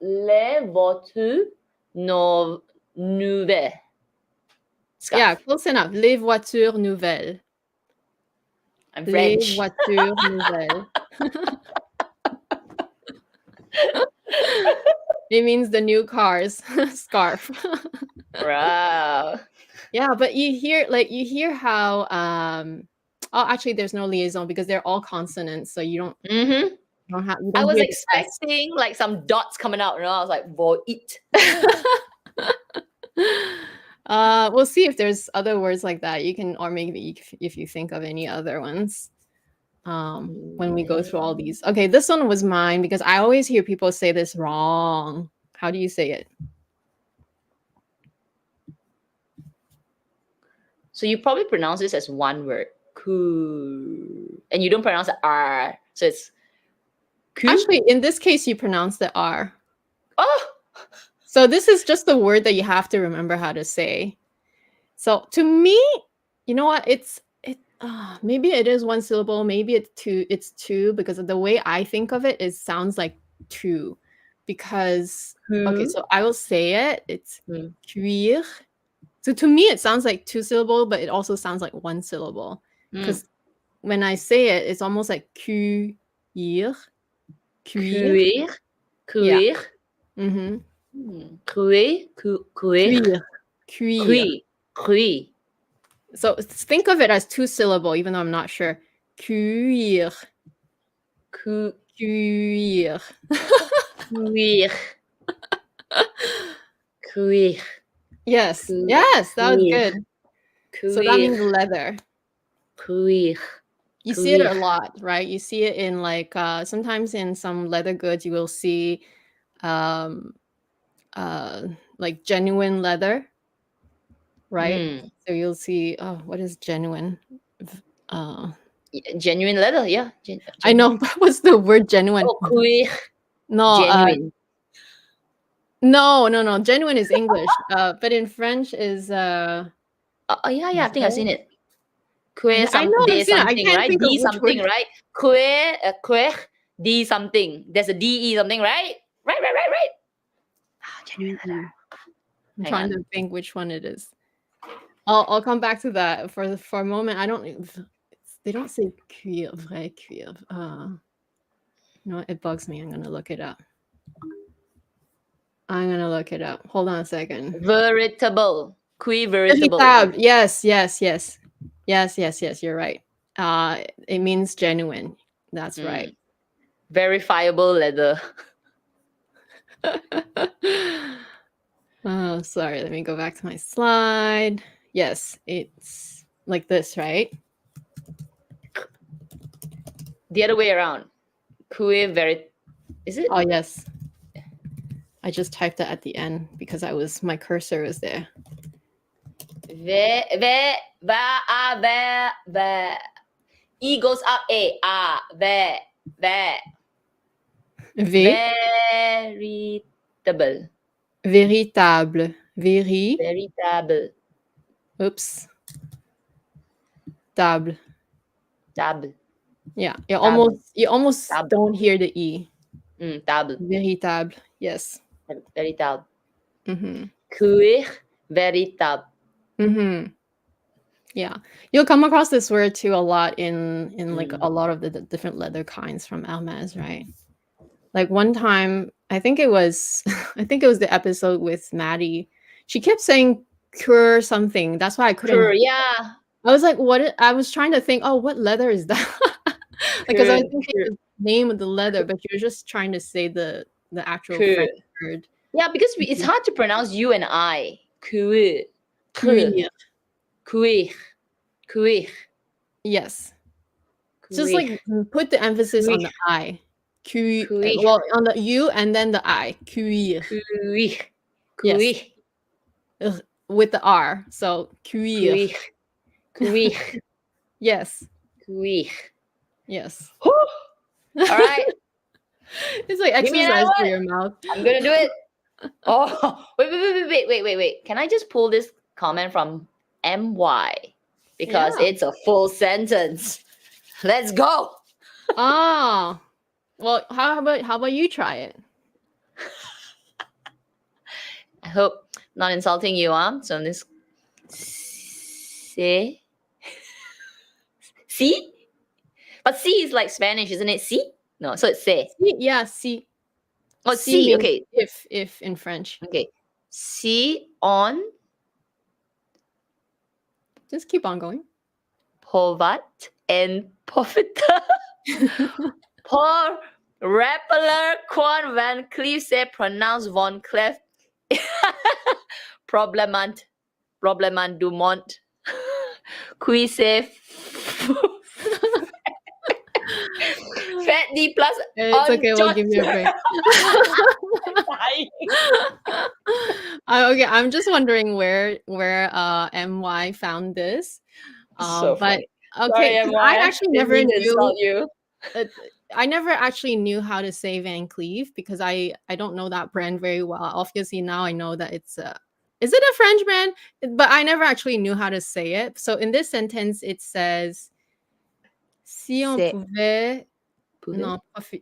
Les voitures nouvelles. Scarf. Yeah, close enough. Les voitures nouvelles. I'm French. Les voitures nouvelles. It means the new cars. Scarf. Wow. Yeah, but you hear how actually there's no liaison because they're all consonants, so you don't I was expecting like some dots coming out, and I was like, voit. We'll see if there's other words like that. You can, or maybe if you think of any other ones. When we go through all these. Okay, this one was mine because I always hear people say this wrong. How do you say it? So you probably pronounce this as one word. Cool. And you don't pronounce the R. So it's cool. Actually, in this case, you pronounce the R. Oh! So this is just the word that you have to remember how to say. So to me, you know what? Maybe it is one syllable. Maybe it's two because of the way I think of it, it sounds like two. Because okay, so I will say it. It's cuire. So to me, it sounds like two syllable, but it also sounds like one syllable. Because when I say it, it's almost like cuire. Cuire. Yeah. Mm-hmm. Cuire. Cuire. Cuire. So think of it as two syllable, even though I'm not sure. Cuire. Cuire. Cuire. Cuire. Yes. Yes, that was good. Cuire. So that means leather. Cuire. You see it a lot, right? You see it in like sometimes in some leather goods you will see like genuine leather, right? So you'll see, oh, what is genuine? Genuine leather, yeah. I know, but what's the word genuine? Oh, cuir. No, Genuine. no. Genuine is English, but in French is yeah, I think I've seen it. Cuir I know, I've seen it. I something, can't right? think of D which something, word. right? Cuir, D something. There's a DE something, right? Right. Genuine leather. I'm trying to think which one it is. I'll come back to that for a moment. They don't say cuir, vrai cuir. No, it bugs me. I'm gonna look it up. Hold on a second. Veritable. Cuir veritable. Yes. You're right. It means genuine. That's right. Verifiable leather. Oh, sorry. Let me go back to my slide. Yes, it's like this, right? The other way around. Cuir is it? Oh, yes. I just typed that at the end because my cursor was there. Ve. E goes up A. Ve. Veritable. Véritable. Véritable. Oops. Table. Yeah, you almost don't hear the E. Table. Véritable. Yes. Véritable. Cuir véritable. Yeah, you'll come across this word too a lot in like a lot of the different leather kinds from Hermes, right? Like one time, I think it was the episode with Maddie. She kept saying cure something. That's why I couldn't. Cure, yeah. I was like, what? I was trying to think, oh, what leather is that? Because I was thinking the name of the leather, but you're just trying to say the actual French word. Yeah, because it's hard to pronounce U and I. Cuir. Yes. Just like put the emphasis on the I. Well, on the U and then the I. Cuir. Yes. With the R. So cuir. Yes. Cuir. Yes. All right. It's like exercise for your mouth. I'm gonna do it. Oh, wait. Can I just pull this comment from MY? Because it's a full sentence. Let's go. Well, how about you try it? I hope not insulting you, so this C. But C is like Spanish, isn't it? C? No, so it's C. Yeah, C. Oh, C. Okay. If in French. Okay. C on. Just keep on going. Povat and Pofita. Paul Rappeler Quan Van Cleef said pronounce Von Clef. Problemant. Probleman du Mont. Cuise Fat D plus It's okay, we'll give you a break. Okay, I'm just wondering where MY found this. So But funny. okay, Sorry, 'cause MY. I actually Didn't never mean to knew. insult you. I never actually knew how to say Van Cleef because I don't know that brand very well. Obviously now I know that it's a. Is it a French brand? But I never actually knew how to say it. So in this sentence it says si on C'est- pouvait Pouvait? non,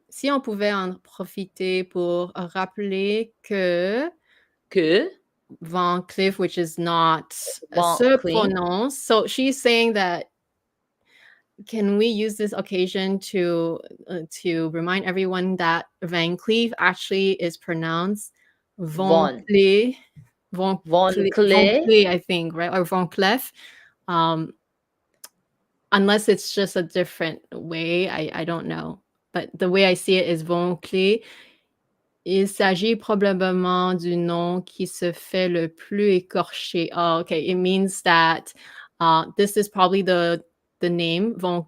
si on pouvait en profiter pour rappeler que Que Van Cleef, which is not Van se Cleef. prononce. So she's saying that can we use this occasion to remind everyone that Van Cleef actually is pronounced Von Cleef, Von Cleef. I think, right? Or Von Cleef. Unless it's just a different way, I don't know. But the way I see it is Von Cleef. Il s'agit probablement du nom qui se fait le plus écorché. Oh, okay. It means that this is probably the name Van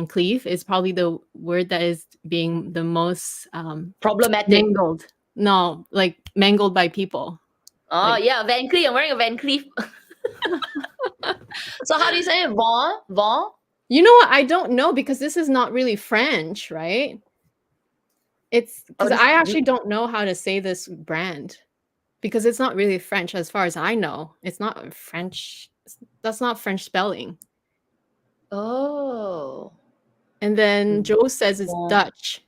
Cleef is probably the word that is being the most Problematic. mangled. No, like mangled by people. Oh, Like- yeah, Van Cleef. I'm wearing a Van Cleef. So how do you say it? Von? You know what? I don't know because this is not really French, right? It's because I actually don't know how to say this brand because it's not really French as far as I know. It's not French. That's not French spelling. Oh. And then Joe says it's Bon. Dutch.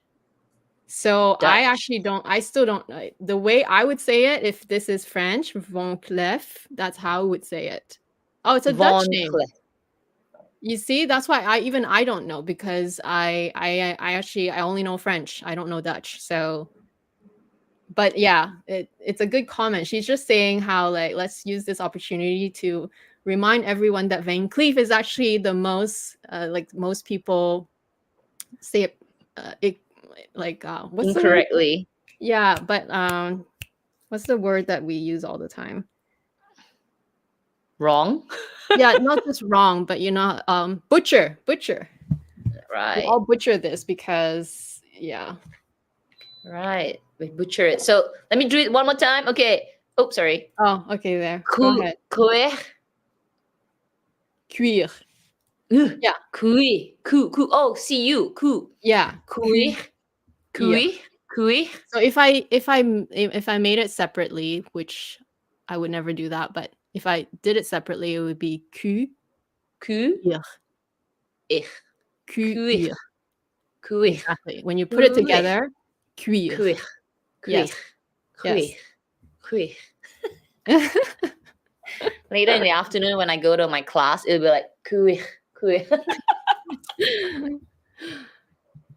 So I Dutch. actually I still don't know. The way I would say it, if this is French, Von Cleef, that's how I would say it. Oh, it's a Dutch name. Cleef. You see, that's why I don't know because I actually I only know French. I don't know Dutch. So, but yeah, it's a good comment. She's just saying how like let's use this opportunity to remind everyone that Van Cleef is actually the most like most people say it like what's Incorrectly. the word? Yeah, but what's the word that we use all the time? Wrong. Yeah, not just wrong, but you know, butcher. Right. We all butcher this because yeah. Right. We butcher it. So let me do it one more time. Okay. Oh, sorry. Oh, okay, there. Go ahead. Cuire. Cuire. Yeah. Cuire. Oh, cu. Cu. Yeah. Cuire. So if I made it separately, which I would never do that, but if I did it separately, it would be cuire. Ich. Cuire. Cuire. Exactly. When you put it together, cuire. Cuire. Yes. Cuire. Cuire. Later in the afternoon when I go to my class, it'll be like cuire.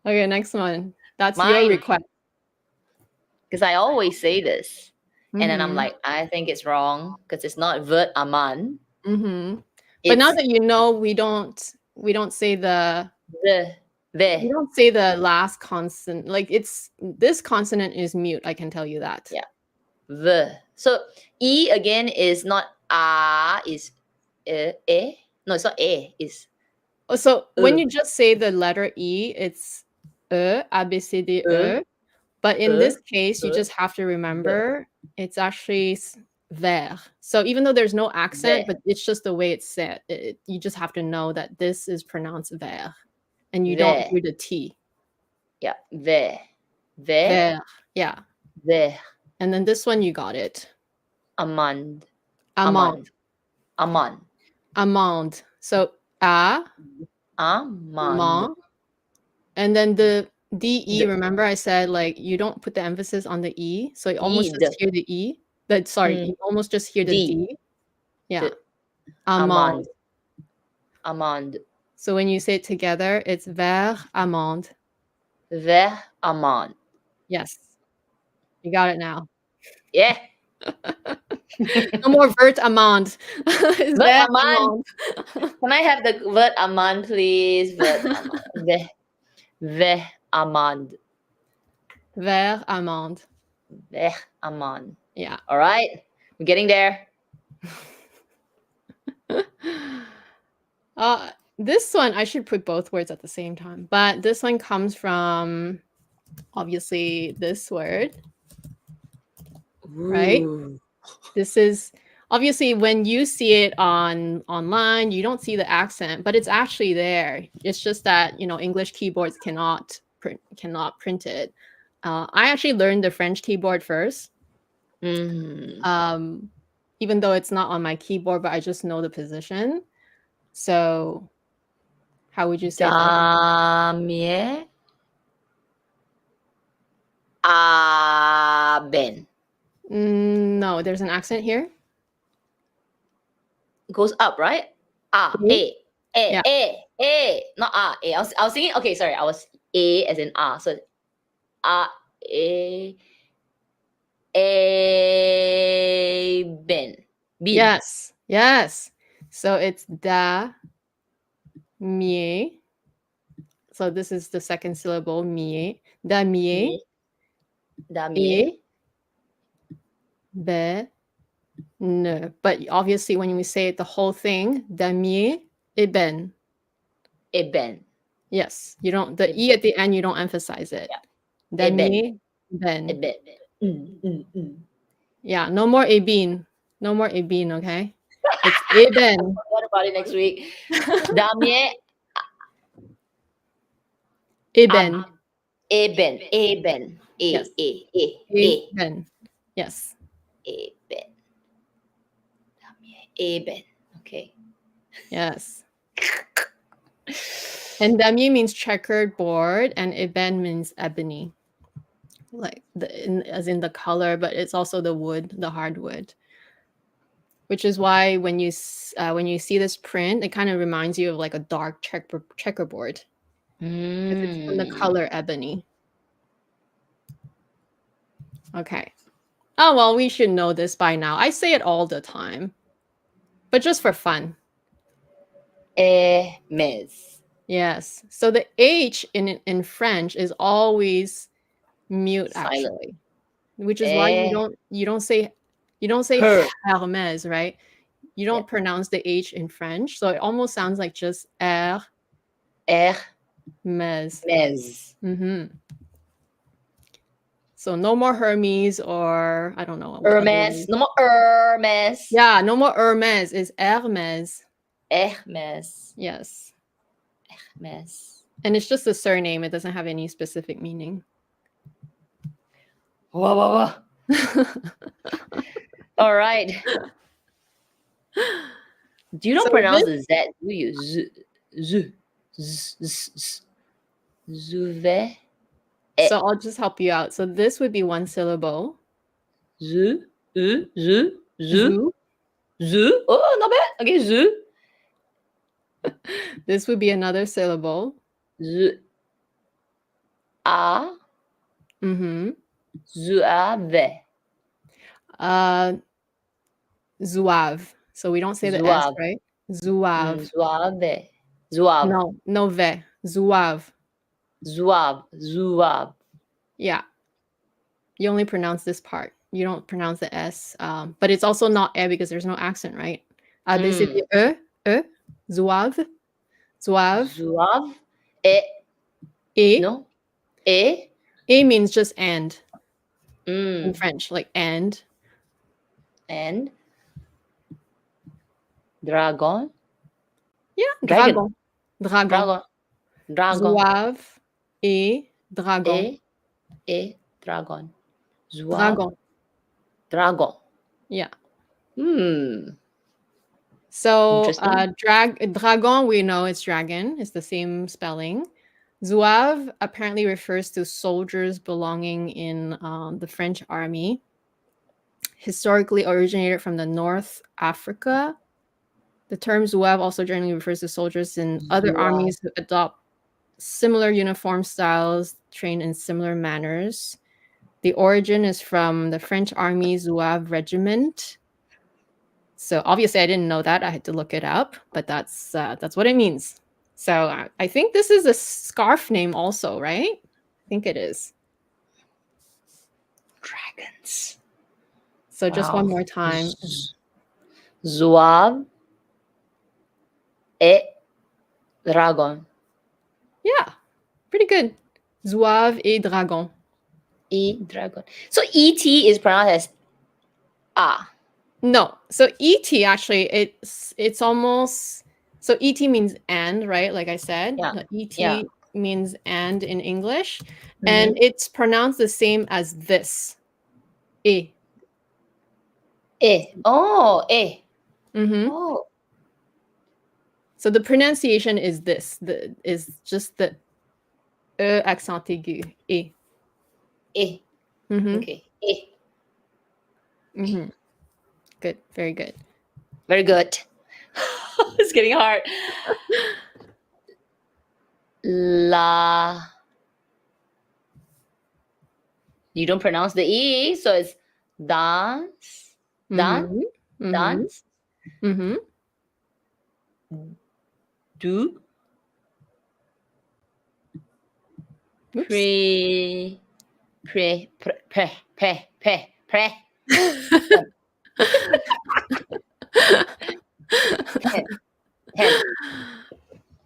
Okay, next one. That's Mine. your request. Because I always say this. And then I'm like, I think it's wrong because it's not vert aman. But now that you know, we don't say the we don't say the last consonant. Like this consonant is mute. I can tell you that. Yeah. The. So E again is not a, is e. No, it's not e. It's so when you just say the letter E, it's A, B, C, D, E. But in this case, you just have to remember it's actually ver. So even though there's no accent, but it's just the way it's said, you just have to know that this is pronounced ver, and you don't do the T. Yeah, ver. Yeah. Ver. And then this one, you got it. Amand. So a. Amand. And then the DE, remember I said like you don't put the emphasis on the E, so you almost just hear the E. You almost just hear the D. Yeah. Amande. So when you say it together, it's vers amande. Vers amande. Yes. You got it now. Yeah. No more vert amande. Vert amande. Can I have the vert amande, please? Vert amande. Vers amande. Vers amande. Vers amande. Yeah. All right. We're getting there. This one, I should put both words at the same time, but this one comes from obviously this word, right? Ooh. This is obviously when you see it online, you don't see the accent, but it's actually there. It's just that, you know, English keyboards cannot print it. I actually learned the French keyboard first. Mm. Even though it's not on my keyboard, but I just know the position. So how would you say it? Damie aben. No, there's an accent here. Goes up, right? Yeah. Not a. I was thinking. Okay, sorry. I was a as in so a ben. Bin. Yes. So it's da mie. So this is the second syllable mie. Da mie. Damie. Be ne. But obviously, when we say it the whole thing, da mie eben. Eben. Yes, you don't. The e at the end, you don't emphasize it. Da mie ben. Eben. Yeah, no more ebin. No more ebin. Okay, it's eben. What about it next week? Damie Eben. Eben. Yes. E. Eben. Yes. Eben. Damie Eben. Okay. Yes. And damier means checkered board, and eben means ebony, like as in the color, but it's also the wood, the hardwood. Which is why when you see this print, it kind of reminds you of like a dark checkerboard. It's from the color ebony. Okay. Oh well, we should know this by now. I say it all the time, but just for fun. Hermes. Yes. So the H in French is always mute, Silent. actually, which is why you don't say Her. Hermes, right? You don't pronounce the H in French, so it almost sounds like just Hermes. Hermes. So no more Hermes, or I don't know. Hermes. No more Hermes. Yeah, no more Hermes. It's Hermes. Hermes. Yes. Hermes. And it's just a surname. It doesn't have any specific meaning. Wow. All right. You don't pronounce the Z, do you? Zuve. So I'll just help you out. So this would be one syllable. Zu. Oh, not bad. Okay, zu. This would be another syllable. Zu. A. Zuave. Zouave. So we don't say the S, right? Zouave. Zouave. Zouave. No ve. Zouave. Zouave. Yeah. You only pronounce this part. You don't pronounce the S. But it's also not E because there's no accent, right? They say the Zouave. Zouave. E. No. E means just and. In French, like and. And dragon. Yeah, dragon. Zouave et dragon. Et dragon. Zouave. Dragon. Yeah. So dragon, we know it's dragon. It's the same spelling. Zouave apparently refers to soldiers belonging in the French army. Historically originated from the North Africa. The term zouave also generally refers to soldiers in other armies who adopt similar uniform styles, trained in similar manners. The origin is from the French Army Zouave Regiment. So obviously I didn't know that. I had to look it up, but that's what it means. So I think this is a scarf name also, right? I think it is. Dragons. So just one more time. Zouave. dragon. Yeah, pretty good. Zouave et dragon. Dragon. So ET is pronounced as ah. No, so ET actually it's almost so ET means and, right? Like I said, Yeah. the ET Yeah. means and in English, and it's pronounced the same as this. E. Oh, Mm-hmm. Oh. So the pronunciation is this. Is just the accent aigu. E. Mm-hmm. Okay. Mm-hmm. Good. Very good. Very good. It's getting hard. La. You don't pronounce the E, so it's dance. Dance. Mm-hmm. Dance. Mm-hmm. Do. Oops. Pre.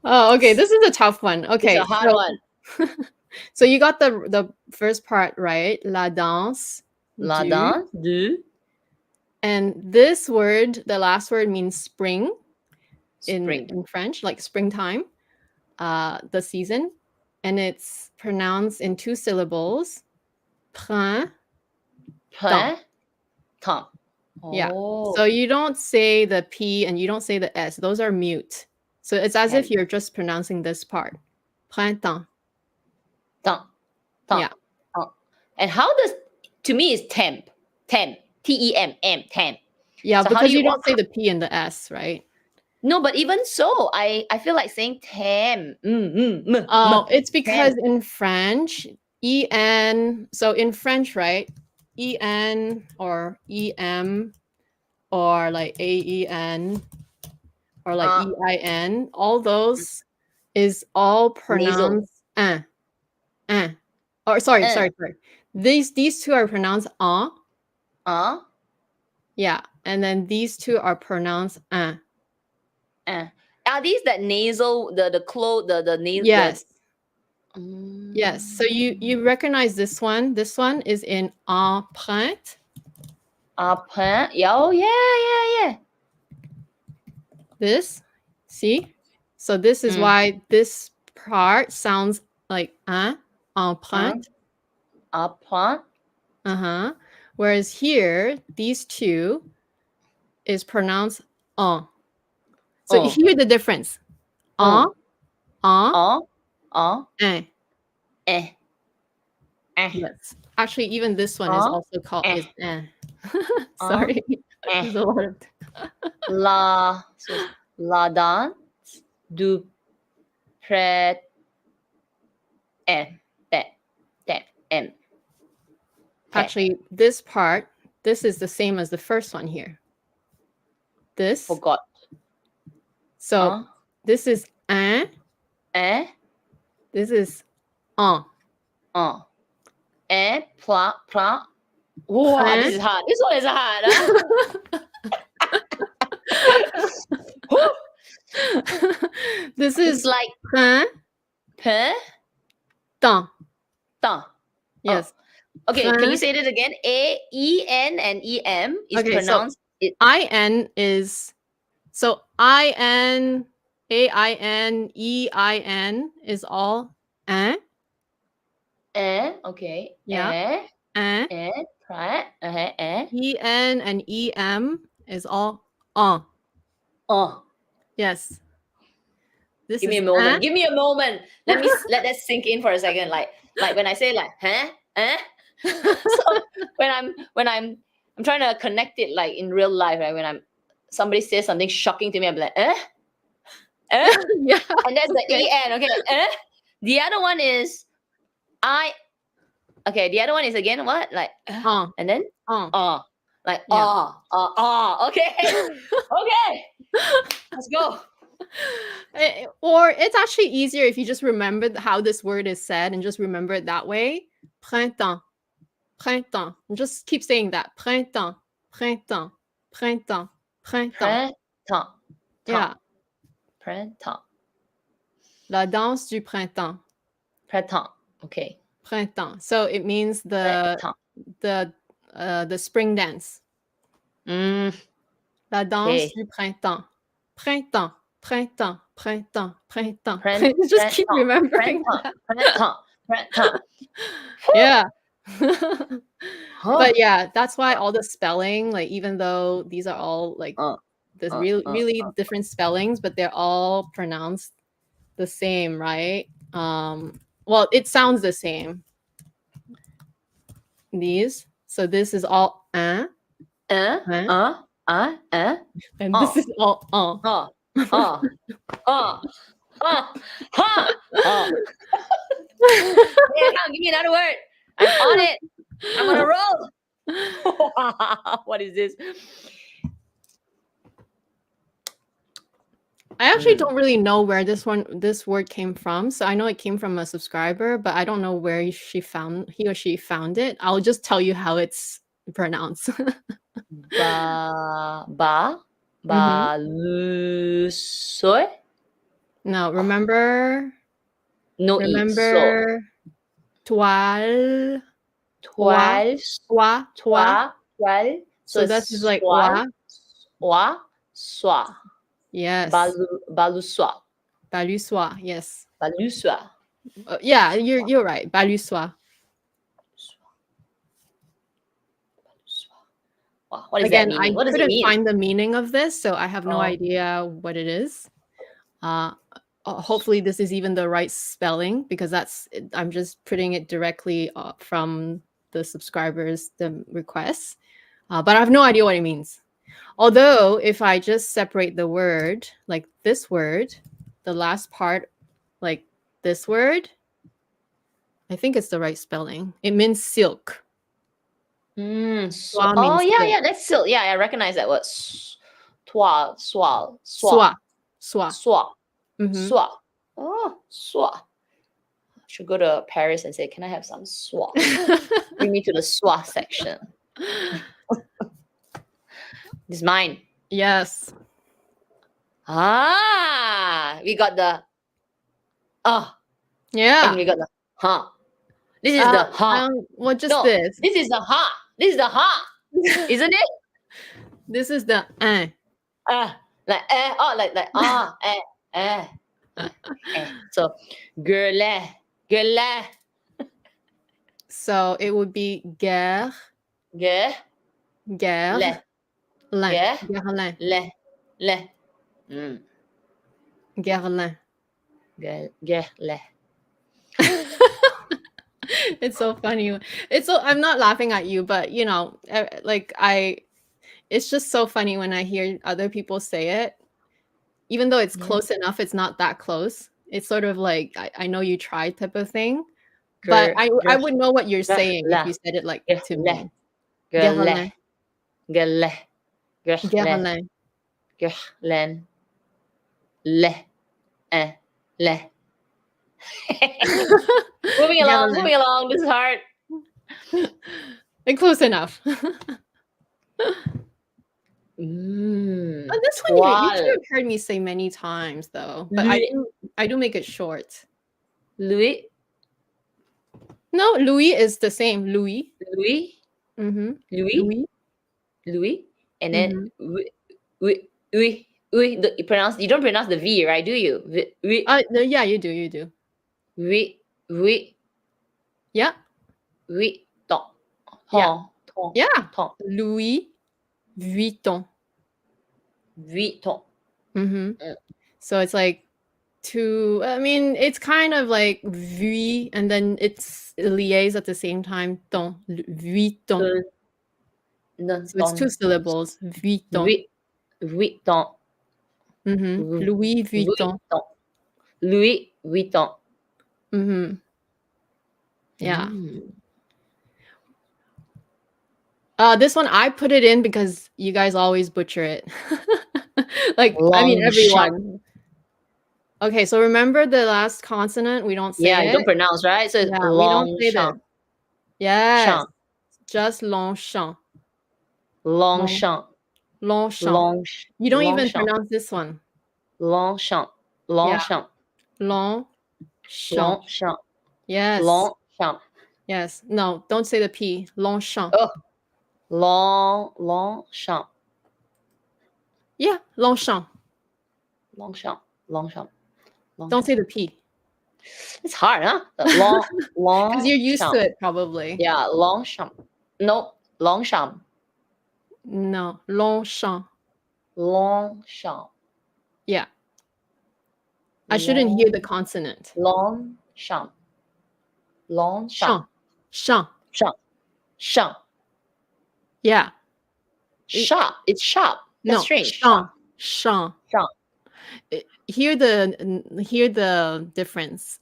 Oh, okay. This is a tough one. Okay. It's a hard one. So you got the first part right. La danse. La du. danse. Du. And this word, the last word means spring, Spring. in French, like springtime, the season. And it's pronounced in 2 syllables. Printemps. Temps. Yeah. Oh. So you don't say the P and you don't say the S. Those are mute. So it's as if you're just pronouncing this part. Printemps. Temps. Yeah. And how does, to me, is temp. Temp. T-E-M-M. Temp. Yeah, So how because do you don't say the P and the S, right? No, but even so, I feel like saying temp. Oh, it's because in French, E-N, so in French, right? E-N or E-M or like A-E-N or like E-I-N, all those is all pronounced Or sorry. These two are pronounced yeah, and then these two are pronounced Are these that nasal, the nasal? Yes. Yes. So you recognize this one. This one is in empreinte. Empreinte. Oh yeah. This, see? So this is why this part sounds like empreinte. Empreinte. Whereas here, these two is pronounced en. So you hear the difference. En, en. Yes. Actually, even this one is also called is en. Sorry. There's a lot of La danse du pret M. Actually, this part, this is the same as the first one here. This. Forgot. So this is un. This is en. Pla. Oh, this is hard. This one is hard. This is like temps. Yes. Okay, can you say it again? A-E-N and E-M is pronounced. So I-N is so I-N, A-I-N, E-I-N is all un. Okay. Yeah. E-N and E-M is all en. Yes. Give me a moment. Give me a moment. Let that sink in for a second. Like when I say like so when I'm trying to connect it like in real life, right? When somebody says something shocking to me, I'm like Yeah. And that's the E-N. Okay. The other one is okay, the other one is again what? Like and then like okay. Okay. Let's go. Or it's actually easier if you just remember how this word is said and just remember it that way. Printemps. Printemps. And just keep saying that. Printemps. Printemps. Printemps. Printemps. Printemps. Yeah. Printemps. La danse du printemps. Printemps. Okay. Printemps. So it means Printemps. the spring dance. Mm, La danse okay. du printemps. Printemps. Printemps. Printemps. Printemps. Printemps. Just keep remembering that. Printemps. Yeah. Huh. But yeah, that's why all the spelling, like even though these are all like this really different spellings, but they're all pronounced the same, right? Well, it sounds the same. These. So this is all and this is all Yeah, come, give me another word. I'm on it. I'm on a roll. What is this? I actually don't really know where this word came from. So I know it came from a subscriber, but I don't know where he or she found it. I'll just tell you how it's pronounced. Balusoy? No, remember No, remember toile. Toile. Toile. So this is like soie. Yes. Balusoie. Balusoie. Yes. Balusoie. Yeah, you're right. Balusoie. Wow, what does Again, that mean? I What does it couldn't mean? find the meaning of this, so I have no idea what it is. Hopefully this is even the right spelling, because I'm just putting it directly from the subscribers, the requests. But I have no idea what it means. Although if I just separate the word, like this word, the last part, like this word, I think it's the right spelling. It means silk. Yeah, silk. that's silk. Yeah, I recognize that word. Soie. Soie. Oh, soie. I should go to Paris and say, can I have some soie? Bring me to the soie section. This is mine. Yes. We got the yeah. And we got the This is the what just this? This is the This is the isn't it? This is the So girl. So it would be guerre. Le. Guerlin. It's so funny. I'm not laughing at you, but you know, it's just so funny when I hear other people say it. Even though it's close enough, it's not that close. It's sort of like I know you tried type of thing. But I would know what you're saying if you said it like to me. Guerlin. Moving along. This is hard. Close enough. This one you should have heard me say many times though, but I do make it short. Louis. No, Louis is the same. Louis. Mm-hmm. Louis. And then you don't pronounce the V, right? Do you? Yeah, you do. Yeah. Yeah. Louis Vuitton. So it's like two. I mean, it's kind of like V, and then it's liaise at the same time. Ton. Vuitton. So it's two syllables. Vuitton. Louis Vuitton. Louis Vuitton. Yeah. This one I put it in because you guys always butcher it. Everyone. Okay, so remember the last consonant? We don't say it. You don't pronounce, right? So it's we don't say that. Yes. Just Longchamp. Longchamp. You don't even pronounce this one. Longchamp. Longchamp. Longchamp. Longchamp. Yes. Longchamp. Yes. No, don't say the P. Longchamp. Oh, Longchamp. Yeah, Longchamp. Longchamp. Longchamp. Don't say the P. It's hard, huh? Because you're used to Longchamp. it, probably. Yeah, Longchamp. No, Longchamp. No, Longchamp. Longchamp. Yeah. I shouldn't hear the consonant. Longchamp. Longchamp. Champ. Champ. Champ. Yeah. Sharp. It's sharp. That's No, strange. champ. Champ. Hear the difference.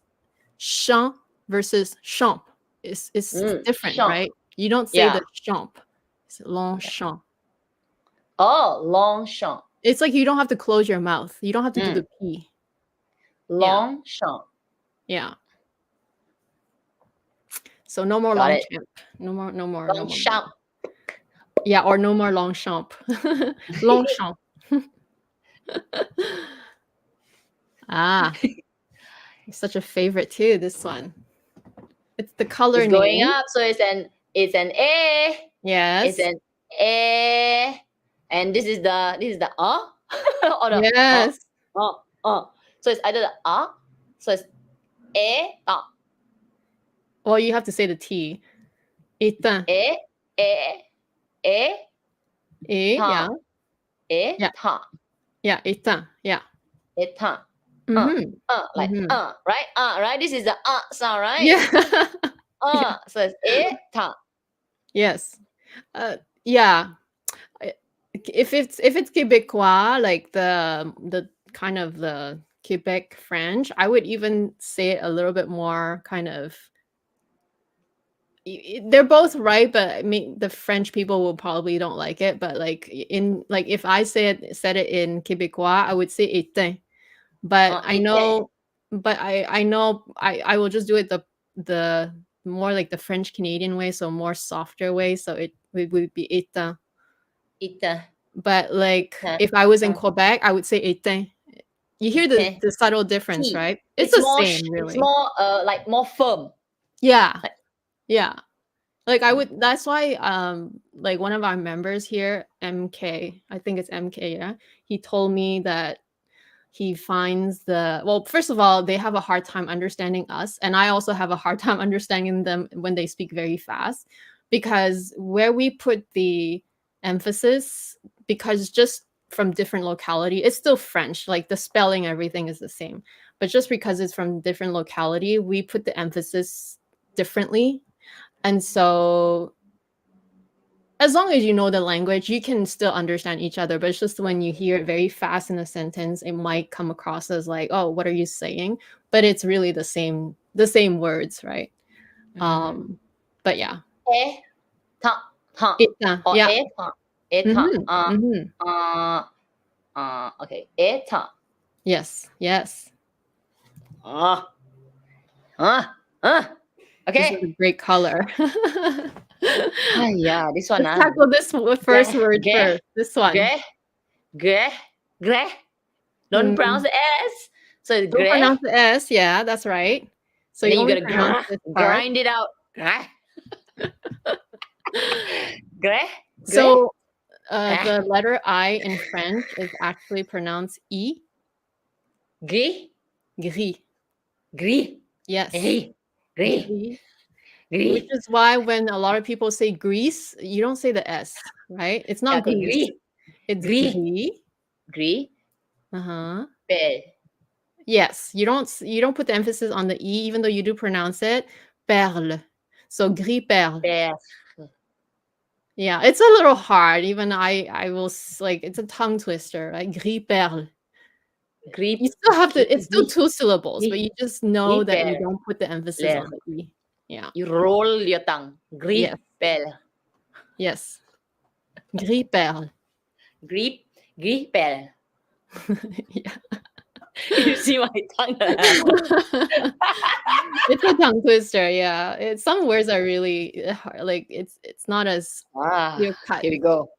Champ versus champ is different, champ. right? You don't say the champ. It's Longchamp. Oh, Longchamp. It's like you don't have to close your mouth. You don't have to do the P. Longchamp. Yeah. So no more Longchamp. No more. Longchamp. Yeah, or no more Longchamp. Longchamp. It's such a favorite too, this one. It's the color it's name. Going up, so it's an A. Yes. It's an A. And this is the or the yes. So it's either the so it's A. Well, you have to say the T. Éteint. A. Yeah. Ta. Yeah, éteint. Yeah. Éteint. Mm-hmm. Like right? Right? This is the sound, right? Yeah. So it's éteint. Yes. Yeah. If it's Québécois, like the kind of the Quebec French, I would even say it a little bit more kind of. They're both right, but I mean the French people will probably don't like it. But like if I said it in Québécois, I would say éteint. But I know, I will just do it the more like the French Canadian way, so more softer way. So it would be éteint. But like if I was in Quebec, I would say éteint. You hear the subtle difference, right? It's the same, really. It's more like more firm. Yeah. Yeah. Like I would, that's why like one of our members here, MK, I think it's MK, yeah. He told me that he finds first of all, they have a hard time understanding us. And I also have a hard time understanding them when they speak very fast, because where we put the emphasis, because just from different locality, it's still French, like the spelling, everything is the same. But just because it's from different locality, we put the emphasis differently. And so as long as you know the language, you can still understand each other. But it's just when you hear it very fast in a sentence, it might come across as like, oh, what are you saying? But it's really the same words, right? But yeah. Éteint. Yeah. Okay. Éteint. Yes. Okay. This is a great color. Yeah, this one. Let's tackle this first word first. This one. Gré. Don't pronounce the S. So it's Don't pronounce the S. Yeah, that's right. So you gotta grind it out. Gré. So the letter I in French is actually pronounced E. Gris. Yes. Gris. Which is why when a lot of people say Greece, you don't say the S, right? It's not Greece. It's Gris. Gris. Belle. Yes, you don't put the emphasis on the E, even though you do pronounce it. Perle. So gris perle. Yeah, it's a little hard. Even I will like, it's a tongue twister, right? Gris perle. You still have to. It's still two syllables, but you just know that you don't put the emphasis on the E. Yeah. You roll your tongue. Gris perle. Yes. Gris perle. Gris perle. Yeah. You see my tongue? It's a tongue twister. Yeah. Some words are really hard. Like it's not as clear cut. Here we go.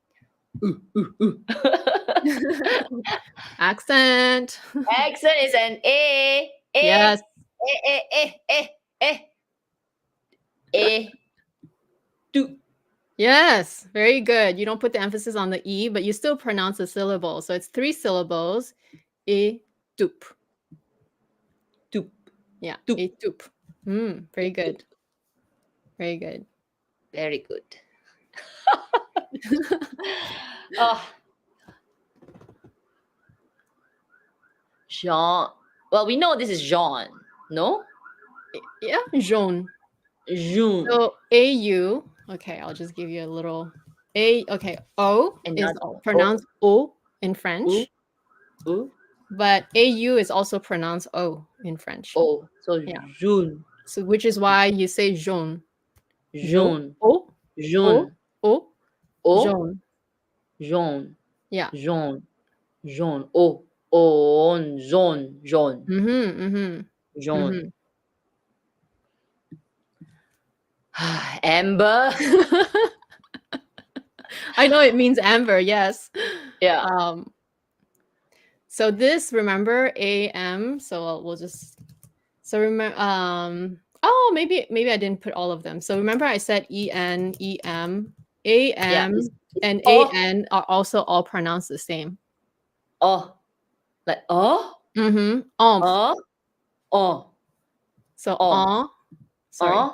Accent. Accent is an A. Yes. A. Do. Yes. Very good. You don't put the emphasis on the E, but you still pronounce the syllable. So it's 3 syllables. E tup. Tup. Yeah. Tup. E tup. Very good. Very good. Very good. Oh. Jean. Well, we know this is Jean. No? Yeah. Jaune. Jean. So AU. Okay, I'll just give you a little A. Okay. O is Another pronounced O in French. Ooh. But AU is also pronounced O in French. Oh, so Yeah. jaune. So which is why you say jaune. Jaune. O, Jaune. O, Oh, jaune. jaune. Yeah. Jaune. Jaune. Oh, oh, jaune. Jaune. Jaune. Amber. I know it means amber, yes. Yeah. So this, remember, AM, so we'll just, so remember, oh, maybe I didn't put all of them. So remember I said EN, EM, AM, it's and oh. AN are also all pronounced the same. Oh. Like oh? Ombre. Oh. Oh. So Oh. sorry.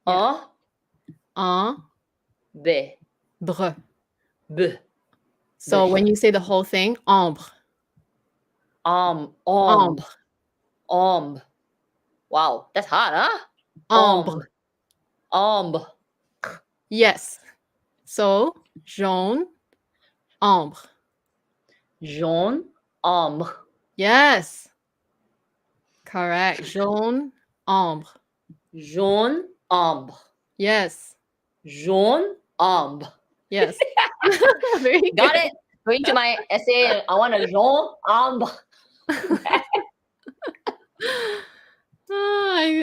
Oh. Oh. B. Bre. B. So when you say the whole thing, ombre. Ombre. Ombre. Wow, that's hard, huh? Ombre. Ombre. Yes. So jaune, ombre. Jaune, ombre. Yes. Correct. Jaune, ombre. Jaune, ombre. Yes. Jaune, ombre. Yes. Very good. Got it. Going to my essay, I want a jaune, ombre.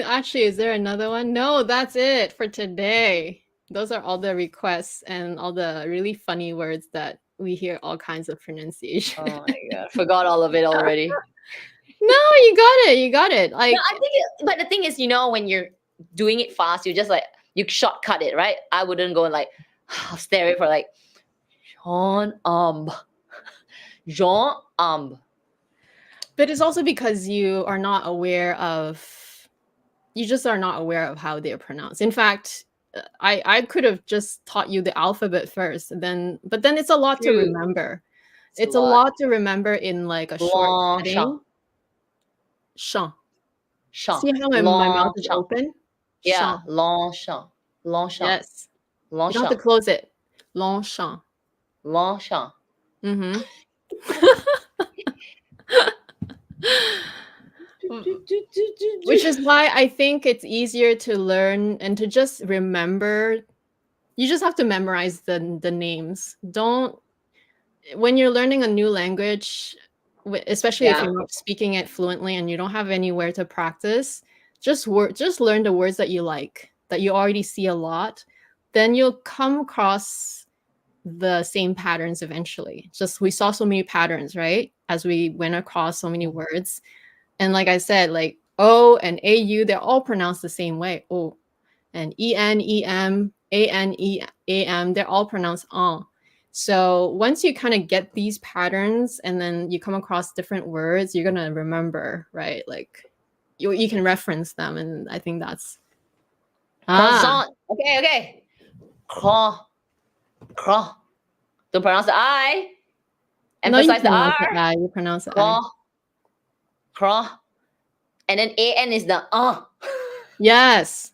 Actually, is there another one? No, that's it for today. Those are all the requests and all the really funny words that we hear all kinds of pronunciation. Oh my god, forgot all of it already. No, you got it. You got it. Like, no, I think but the thing is, when you're doing it fast, you just like you shortcut it, right? I wouldn't go and like stare at it for like Jean Jean but it's also because you are not aware of, you just are not aware of how they're pronounced. In fact, I could have just taught you the alphabet first, but then it's a lot to remember. It's a lot to remember in like a short setting. Champ. See how my mouth is open? Yeah, Longchamp. Longchamp. Yes. You don't have to close it. Longchamp. Longchamp. Which is why I think it's easier to learn and to just remember. You just have to memorize the names. When you're learning a new language, especially if you're not speaking it fluently and you don't have anywhere to practice, just learn the words that you like, that you already see a lot. Then you'll come across the same patterns eventually. Just we saw so many patterns, right? As we went across so many words. And like I said, like O and AU, they're all pronounced the same way. O. And EN, EM, AN, AM, they're all pronounced en. So once you kind of get these patterns and then you come across different words, you're going to remember, right? Like you can reference them. And I think that's... Croissant. Okay. Craw. Don't pronounce the I. Emphasize the R. You pronounce the I. Craw. And then AN is the Yes.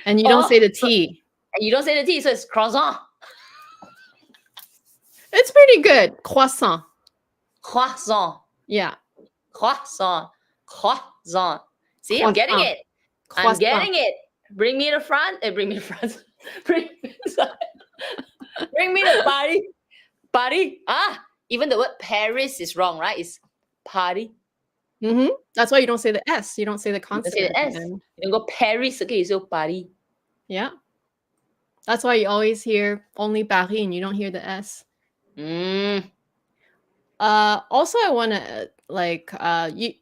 And you don't say the T. And you don't say the T, so it's croissant. It's pretty good. Croissant. Croissant. Yeah. Croissant. See, Croissant. I'm getting it. I'm getting it. Bring me to France. Bring me to France. Bring me to Paris. Even the word Paris is wrong, right? It's Paris. That's why you don't say the S. You don't say the consonant. You don't say the S. You don't go Paris. Okay, you say Paris. Yeah. That's why you always hear only Paris and you don't hear the S. Also, I want to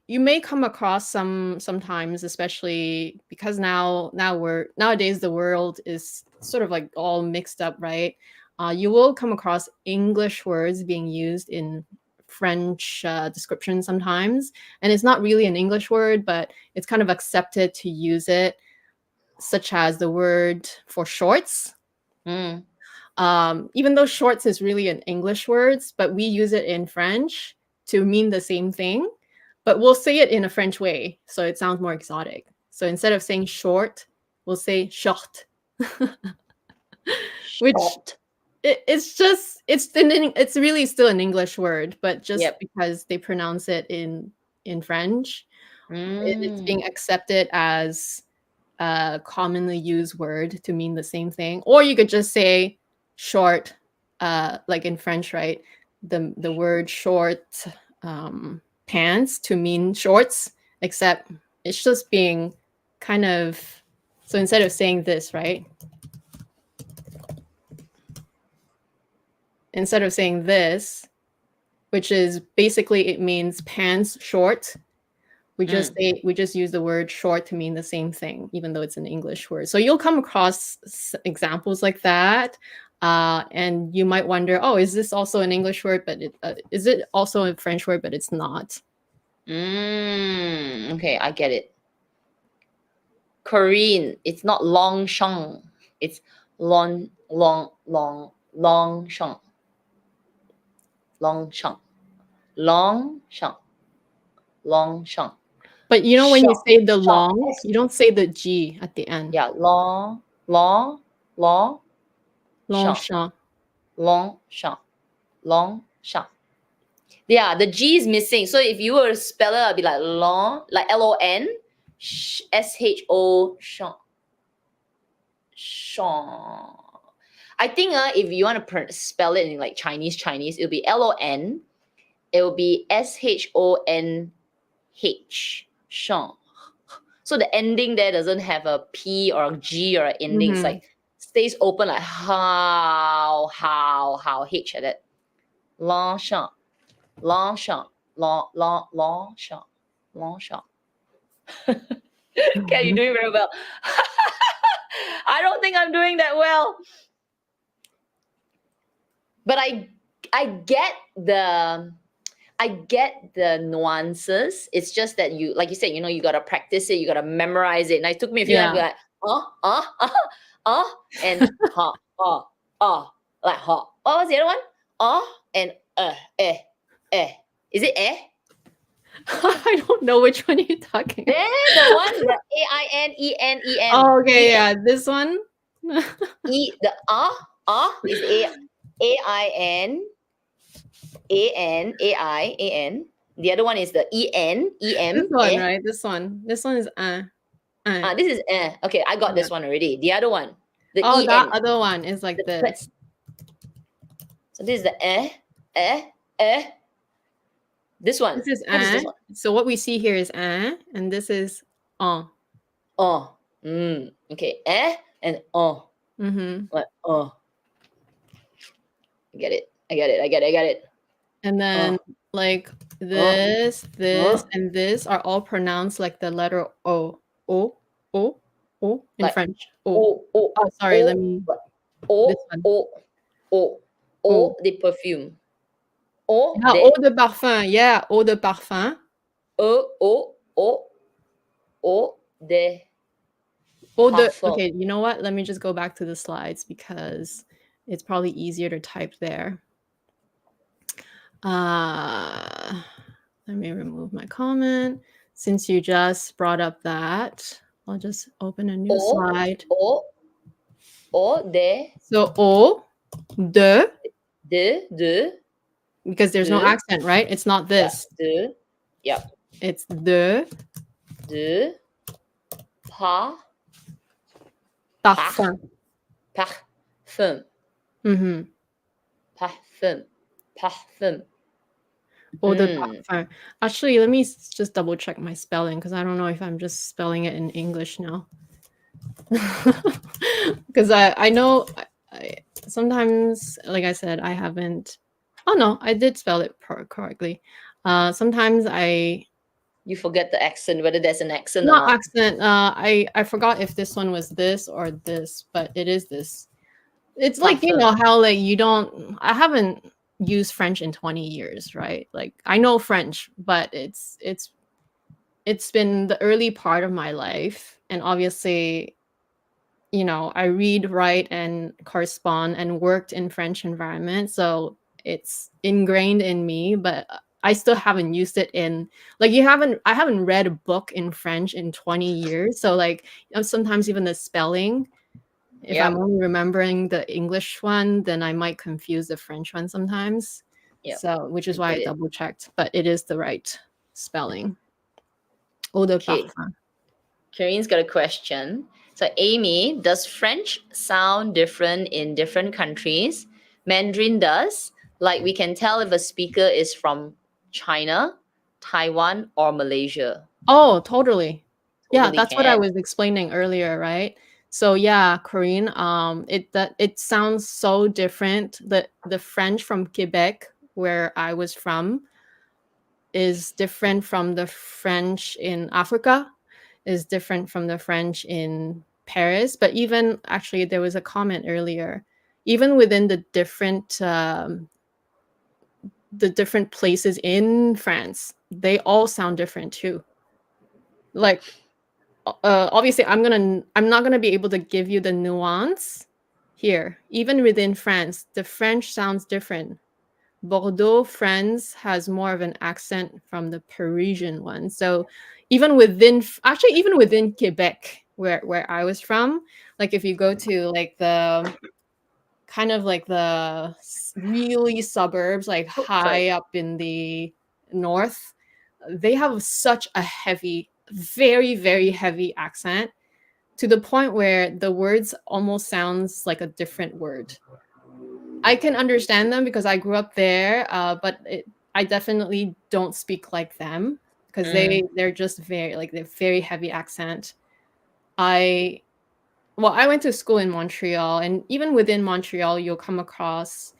you may come across sometimes, especially because nowadays the world is sort of like all mixed up, right? You will come across English words being used in French description sometimes, and it's not really an English word, but it's kind of accepted to use it, such as the word for shorts. Mm. Even though shorts is really an English word, but we use it in French to mean the same thing, but we'll say it in a French way, so it sounds more exotic. So instead of saying short, we'll say short, which Short. it's really still an English word, but just Yep. because they pronounce it in French, it's Mm. being accepted as a commonly used word to mean the same thing. Or you could just say short, like in French, right? The word short pants to mean shorts, except it's just being kind of, so instead of saying this, right? Instead of saying this, which is basically it means pants short, we just use the word short to mean the same thing, even though it's an English word. So you'll come across examples like that, and you might wonder, oh, is this also an English word? But is it also a French word? But it's not. Okay, I get it. Korean, it's not long shang, it's long shang, long shang, long shang. But you know, when you Short, say the short, long, you don't say the G at the end. yeah, long Long shang, shang. long shang. Yeah, the G is missing. So if you were to spell it, it'd be like long, like LON, SHO, shang. Shang. I think if you want to spell it in like Chinese, it'll be LON. It will be SHONH. Shang. So the ending there doesn't have a P or a G or an ending. It's like stays open like how H at it. Long shang. Long shang. Long shang. Long shang. Okay, you're doing very well. I don't think I'm doing that well. But I get the nuances. It's just that you, like you said, you gotta practice it, you gotta memorize it. And it took me a few times to be like, and like What was the other one? And Is it I don't know which one you're talking about. The one, the AINENEN. Oh, okay, yeah, this one. The is AINANAIAN. The other one is the EM. This one, right? This one is This is okay. I got this one already. The other one, the EN. That other one is like this. So this is the This one. This is what is this one? So what we see here is and this is Okay, and What? I get it. And then like this, and this are all pronounced like the letter O in Like French. Oh, sorry, let me. This one. The perfume. Eau de parfum. Yeah, eau de parfum. Okay, you know what? Let me just go back to the slides because it's probably easier to type there. Let me remove my comment. Since you just brought up that, I'll just open a new slide. So eau de. Because there's no de. accent, right? It's not this. Yeah. It's de. Parfum. Parfum. Parfum. Eau de parfum. Actually, let me just double check my spelling because I don't know if I'm just spelling it in English now. Because I know sometimes, like I said, I haven't Oh no, I did spell it correctly. Sometimes You forget the accent, whether there's an accent or not not. accent. I forgot if this one was this or this, but it is this. It's like, you Tougher. know how like you don't. I haven't used French in 20 years, right? Like I know French, but it's been the early part of my life, and obviously, you know, I read, write, and correspond and worked in French environment, so it's ingrained in me, but I still haven't used it in like I haven't read a book in French in 20 years. So like sometimes even the spelling, if I'm Yep. only remembering the English one, then I might confuse the French one sometimes. Yep. So which I is why get I it. double checked, but it is the right spelling. Eau de Okay. parfum. Karine's got a question. So, Amy, does French sound different in different countries? Mandarin does. Like, we can tell if a speaker is from China, Taiwan, or Malaysia. Oh, totally. Yeah, Totally that's what I can. was explaining earlier, right? So yeah, Korean, it sounds so different. The French from Quebec, where I was from, is different from the French in Africa, is different from the French in Paris. But even actually, there was a comment earlier. Even within the different places in France, they all sound different too. Like obviously I'm not gonna be able to give you the nuance here. Even within France, the French sounds different. Bordeaux, France has more of an accent from the Parisian one. So even within Quebec, where I was from, like if you go to like the kind of like the really suburbs, like Oh, sorry. high up in the north, they have such a heavy, very, very heavy accent to the point where the words almost sounds like a different word. I can understand them because I grew up there, but I definitely don't speak like them because Mm, they're just very like they're very heavy accent. I I went to school in Montreal, and even within Montreal, you'll come across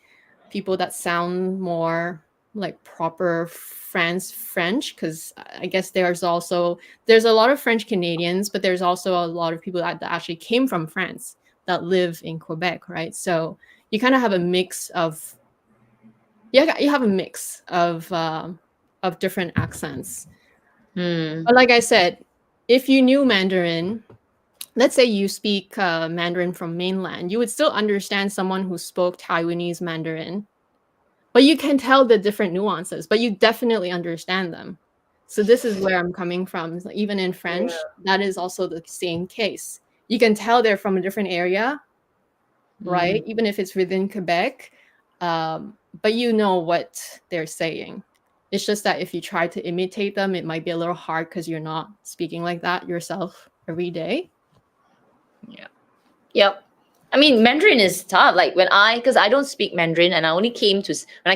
people that sound more like proper France French because I guess there's a lot of French Canadians, but there's also a lot of people that actually came from France that live in Quebec, right? So you kind of have a mix of you have a mix of different accents. mm, But like I said, if you knew Mandarin, let's say you speak Mandarin from mainland, you would still understand someone who spoke Taiwanese Mandarin, but you can tell the different nuances, but you definitely understand them. So this is where I'm coming from. It's like even in French, yeah. that is also the same case. You can tell they're from a different area, right? Mm. Even if it's within Quebec, but you know what they're saying. It's just that if you try to imitate them, it might be a little hard because you're not speaking like that yourself every day. Yeah. Yep. I mean, Mandarin is tough. Like because I don't speak Mandarin, and when I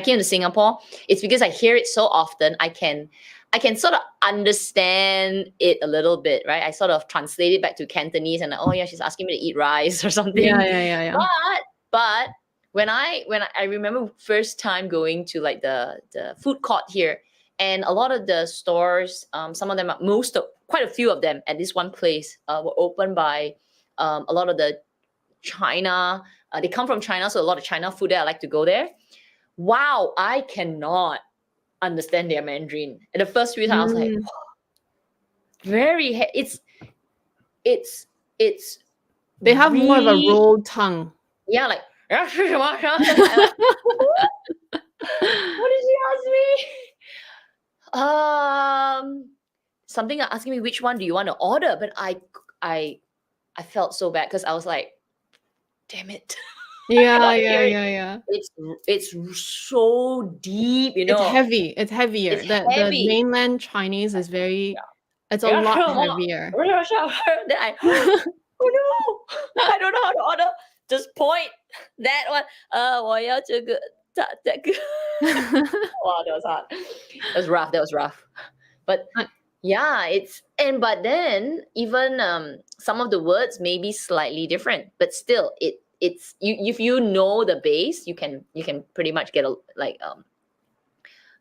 came to Singapore, it's because I hear it so often. I can sort of understand it a little bit, right? I sort of translate it back to Cantonese, and oh yeah, she's asking me to eat rice or Yeah, something. yeah, yeah, yeah. But when I remember first time going to like the food court here, and a lot of the stores, some of them, quite a few of them at this one place were opened by a lot of the China. They come from China, so a lot of China food there. I like to go there. Wow, I cannot understand their Mandarin. And the first few times, I was like, Mm, it's they have more of a really, rolled tongue. yeah, like I'm like, what did she ask me? Something asking me which one do you want to order, but I I felt so bad because I was like, damn it, I Yeah, cannot yeah, hear it. yeah, yeah. It's so deep, It's heavy. It's heavier. It's The heavy. mainland Chinese is it's a Yeah, lot sure. heavier. Then oh no, I don't know how to order. Just point that one. 我要这个wow, that was hard. That was rough. That was rough. But Uh, yeah, but then even some of the words may be slightly different, but still it's if you know the base, you can pretty much get a like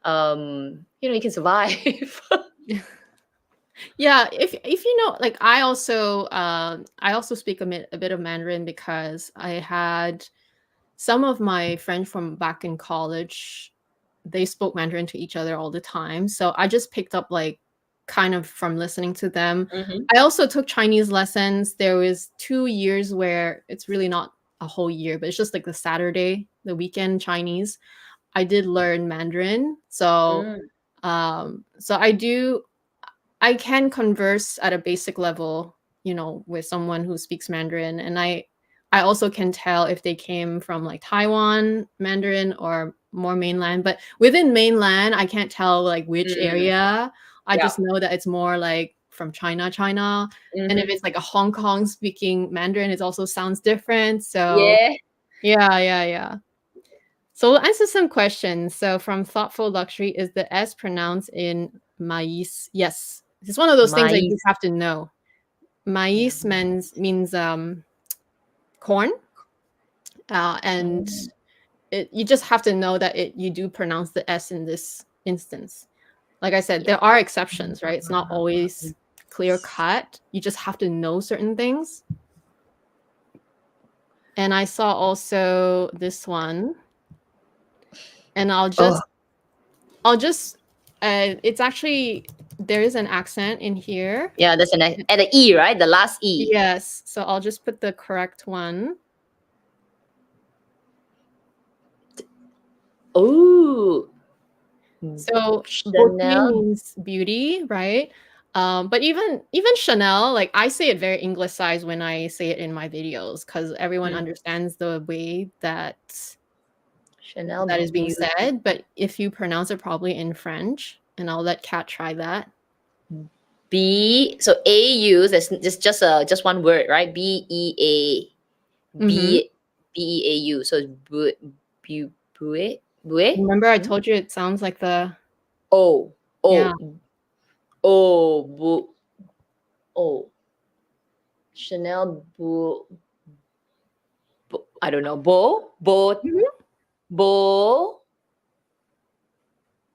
you can survive. Yeah, if you know, like I also speak a bit of Mandarin because I had some of my friends from back in college, they spoke Mandarin to each other all the time. So I just picked up like kind of from listening to them. Mhm. I also took Chinese lessons. There was 2 years where it's really not a whole year, but it's just like the weekend Chinese. I did learn Mandarin. So Mm. so I can converse at a basic level, with someone who speaks Mandarin, and I also can tell if they came from like Taiwan Mandarin or more mainland. But within mainland, I can't tell like which Mm. area. I Yeah. just know that it's more like from China. And if Mhm. it's like a Hong Kong speaking Mandarin, it also sounds different. So Yeah. yeah. So we'll answer some questions. So from Thoughtful Luxury, is the S pronounced in mais? Yes. It's one of those things that you Mais. have to know. Yeah. Mais means corn. And Mm. you just have to know that you do pronounce the S in this instance. Like I said, Yeah. there are exceptions, right? It's not always clear cut. You just have to know certain things. And I saw also this one. And I'll Oh. just it's actually, there is an accent in here. Yeah, there's at the E, right? The last E. Yes, so I'll just put the correct one. Oh. So beauté Chanel. means beauty, right? But even Chanel, like I say it very anglicized when I say it in my videos because everyone Mm. understands the way that Chanel is being beauty. said. But if you pronounce it probably in French, and I'll let Kat try that. B. So AU. That's just one word, right? BEA. Mm-hmm. BEAU. So bue. Remember, I told you it sounds like the O. yeah. O. Bu. O. Chanel bu. I don't know. Mhm. Bo.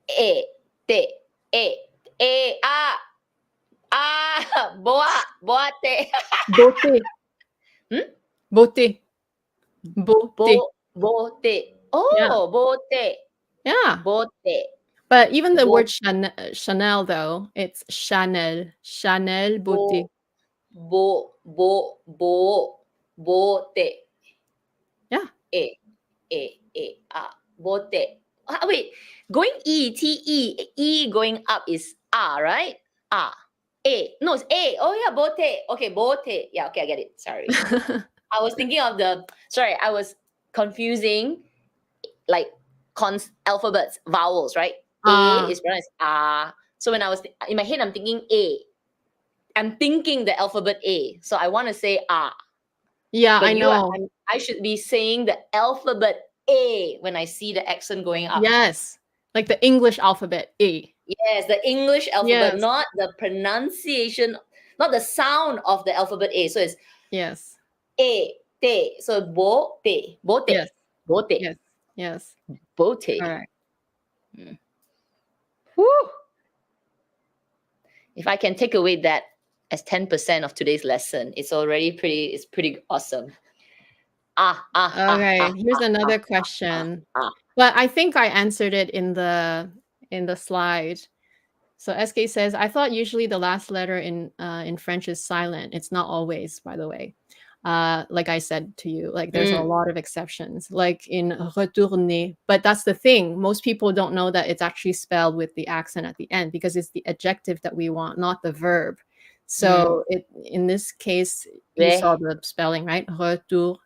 E. Te. E. E. Boate. Beauté. Hmm? Beauté. Beauté. Bote. Yeah. Oh, bote. Yeah. Bote. But even the Bo, word Chanel, though, it's Chanel. Chanel Beauté. bo, bote. Yeah. Bote. Wait, going E going up is A, right? A. A. No, it's A. Oh, yeah, bote. Okay, bote. Yeah, okay, I get it. Sorry. I was thinking of I was confusing like alphabets, vowels, right? A is pronounced A. So when I was in my head, I'm thinking A. I'm thinking the alphabet A. So I want to say A. Yeah, But I know. I should be saying the alphabet A when I see the accent going up. Yes. Like the English alphabet, A. Yes, the English alphabet, Yes. not the pronunciation, not the sound of the alphabet A. So it's Yes. A, te. So bote, bote, Yes. bote, Yes. Yes. bote. All right. Whew. If I can take away that as 10% of today's lesson, it's pretty awesome. Okay. Here's another question. But I think I answered it in the slide. So SK says, I thought usually the last letter in French is silent. It's not always, by the way. Like I said to you, like there's a lot of exceptions, like in retourner. But that's the thing. Most people don't know that it's actually spelled with the accent at the end because it's the adjective that we want, not the verb. So in this case, you saw the spelling, right? Retourner,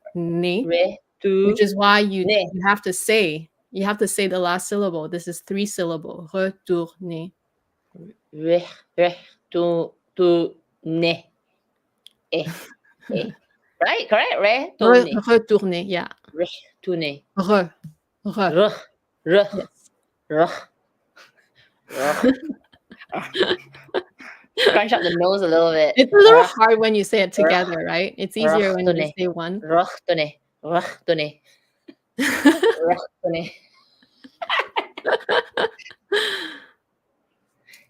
which is why you have to say the last syllable. This is 3 syllable. Retourner. Retourner. Right? Correct? Retourner. Retourner, yeah. Retourner. Re. Yes. Crunch up the nose a little bit. It's a little hard when you say it together, right? It's easier when you just say one. Retourner. Rachtonné.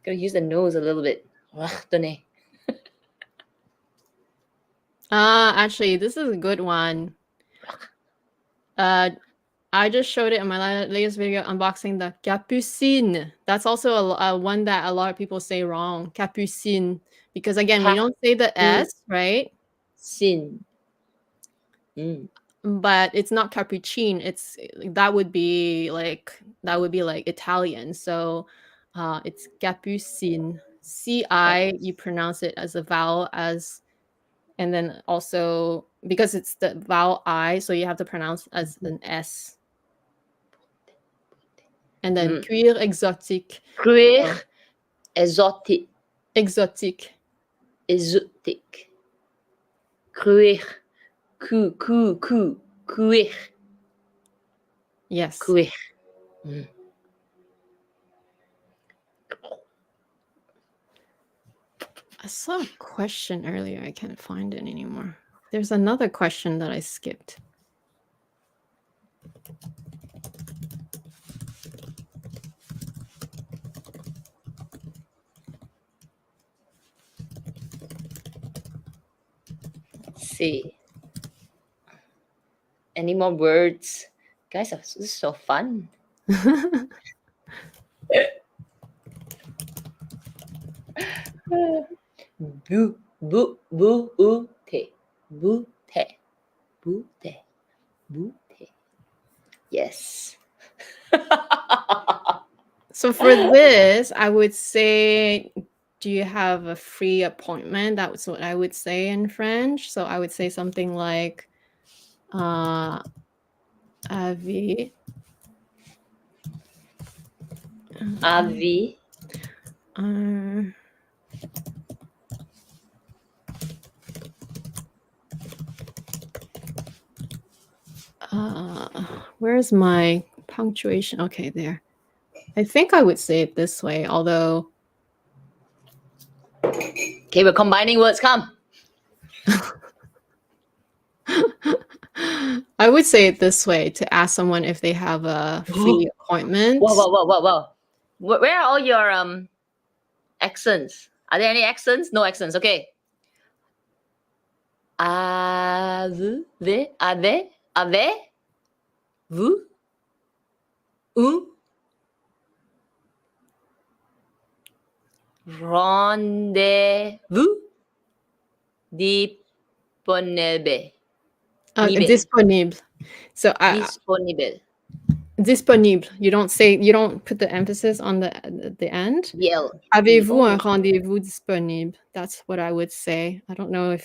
Gotta use the nose a little bit. Rachtonné. Actually, this is a good one. I just showed it in my latest video unboxing the capucine. That's also a one that a lot of people say wrong. Capucine. Because again, we don't say the S, right? Sin. But it's not cappuccine. It's that would be like Italian. So it's capucine. CI, you pronounce it as a vowel and then also because it's the vowel I, so you have to pronounce as an S. And then cuir exotique. Cuir exotique. Exotique. Exotique. Cuir. Cuir. Yes. Cuir. I saw a question earlier. I can't find it anymore. There's another question that I skipped. Let's see. Any more words? Guys, this is so fun. Bu, bu, bu, u, te. Bu, te. Bu, te. Bu, te. Yes. So for this, I would say, do you have a free appointment? That was what I would say in French. So I would say something like, avis. Avis. Where's my punctuation? Okay, there. I think I would say it this way, although. Okay, we're combining words. Come. I would say it this way to ask someone if they have a free appointment. Whoa. Where are all your accents? Are there any accents? No accents. Okay. Avez, vous, ou, rendez-vous, disponible. Disponible. So disponible. Disponible. You don't put the emphasis on the end. Yeah. Avez-vous un rendez-vous disponible? That's what I would say. I don't know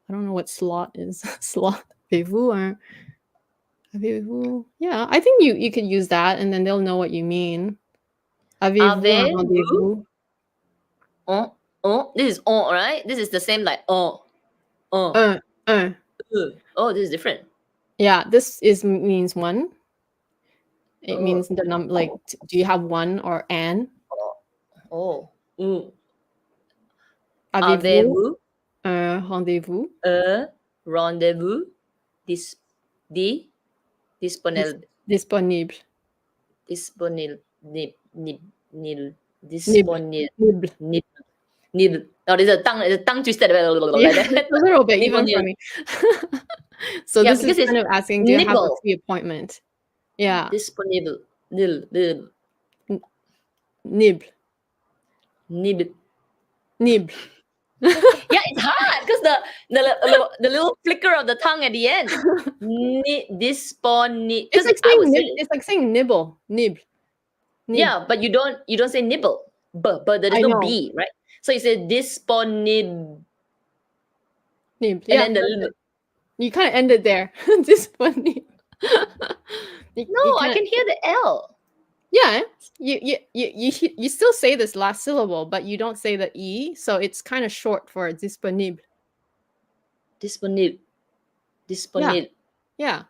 what slot is. Slot. Avez-vous? Yeah, I think you could use that, and then they'll know what you mean. Avez-vous un rendez-vous? This is right? This is the same like Oh, this is different. Yeah, this means one. It means the number, like, do you have one or an? Avez-vous un rendez-vous? Rendez-vous disponible. Disponible. Disponible. Oh, there's a tongue twisted. Yeah, a little bit, even for me. So this is kind of asking, do you have a free appointment? Yeah. Disponible. Nib. Yeah, it's hard because the little flicker of the tongue at the end. Disponible. It's like saying nibble. Nib. Yeah, but you don't say nibble. But there is no B, right? So you say disponible. Yeah, and then you kind of ended there. Disponible. I can hear the L. Yeah, you still say this last syllable, but you don't say the E, so it's kind of short for disponible. Disponible. Yeah.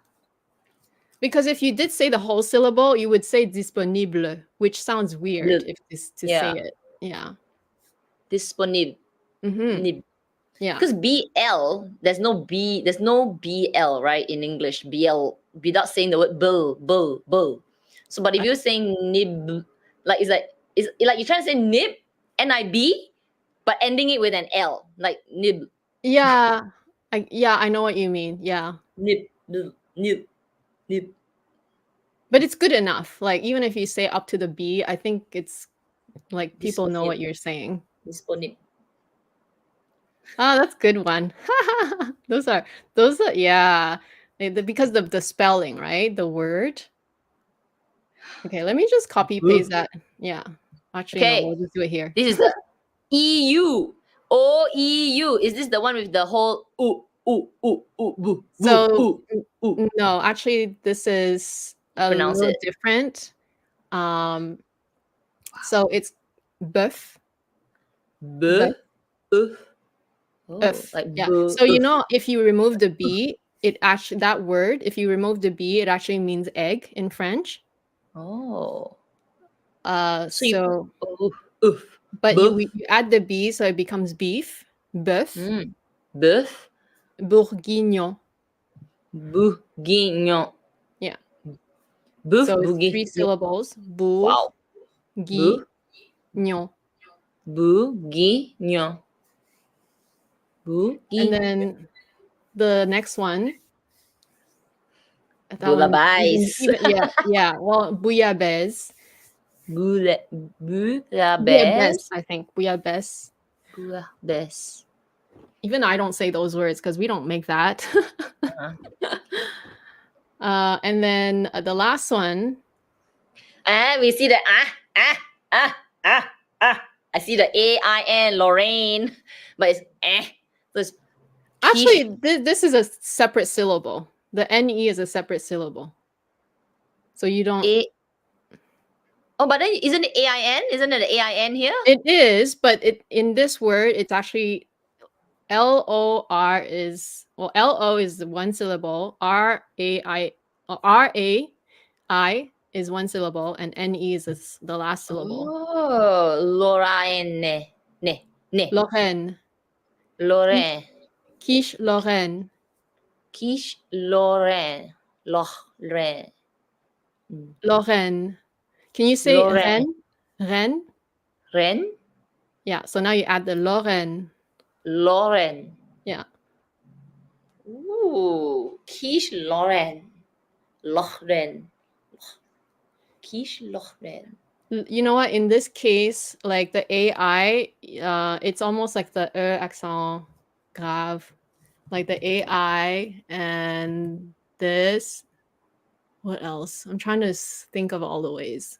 Because if you did say the whole syllable, you would say disponible, which sounds weird to say it. Yeah. Disponible. Yeah. Because BL, there's no BL, right, in English. BL without saying the word bull. So but if you're saying nib, like it's like you're trying to say nib, NIB, but ending it with an L, like nib, Yeah. I know what you mean. Yeah. nib. But it's good enough. Like even if you say up to the B, I think it's like This people one know nib. what you're saying. This one nib. Oh, that's a good one. those are yeah. Because the spelling, right? The word. Okay, let me just copy paste that. Yeah. Actually, no, Okay, we'll just do it here. this is the EU. OEU. Is this the one with the whole boo, So ooh? no, actually this is a Pronounce little it. different. So it's bœuf, B, bœuf, oh, like yeah. b, So if you remove the B, it actually that word, if you remove the B, it actually means egg in French. Oh, so you, So oof, but buff, you add the B, so it becomes beef, bœuf, buff, bourguignon. bourguignon, Yeah. buff, So it's 3 bourguignon. syllables. Wow, buff, Bourguignon. bourguignon, And bourguignon. then the next one, that one Bouillabaisse, yeah. Well, bouillabaisse. Bouillabaisse, bouillabaisse, I think. Bouillabaisse. bouillabaisse. Even I don't say those words because we don't make that. And then the last one. We see the I see the AIN, Lorraine, but it's So it's Actually, this is a separate syllable. The NE is a separate syllable. So you don't. Oh, but then isn't it AIN? Isn't it the AIN here? It is, but in this word, it's actually LOR is, well, LO is the one syllable, RAI is one syllable, and NE is the last syllable. Oh, Lorraine, ne. Lorraine. Lorraine. Quiche Lorraine. Quiche Lorraine. Lorraine. Lorraine. Can you say Lorraine. Rennes? Rennes? Ren? Yeah, so now you add the Lorraine. Lorraine. Yeah. Ooh, Quiche Lorraine. Lorraine. Quiche Lorraine. You know what? In this case, like the AI, it's almost like the accent grave. Like the AI and this. What else? I'm trying to think of all the ways.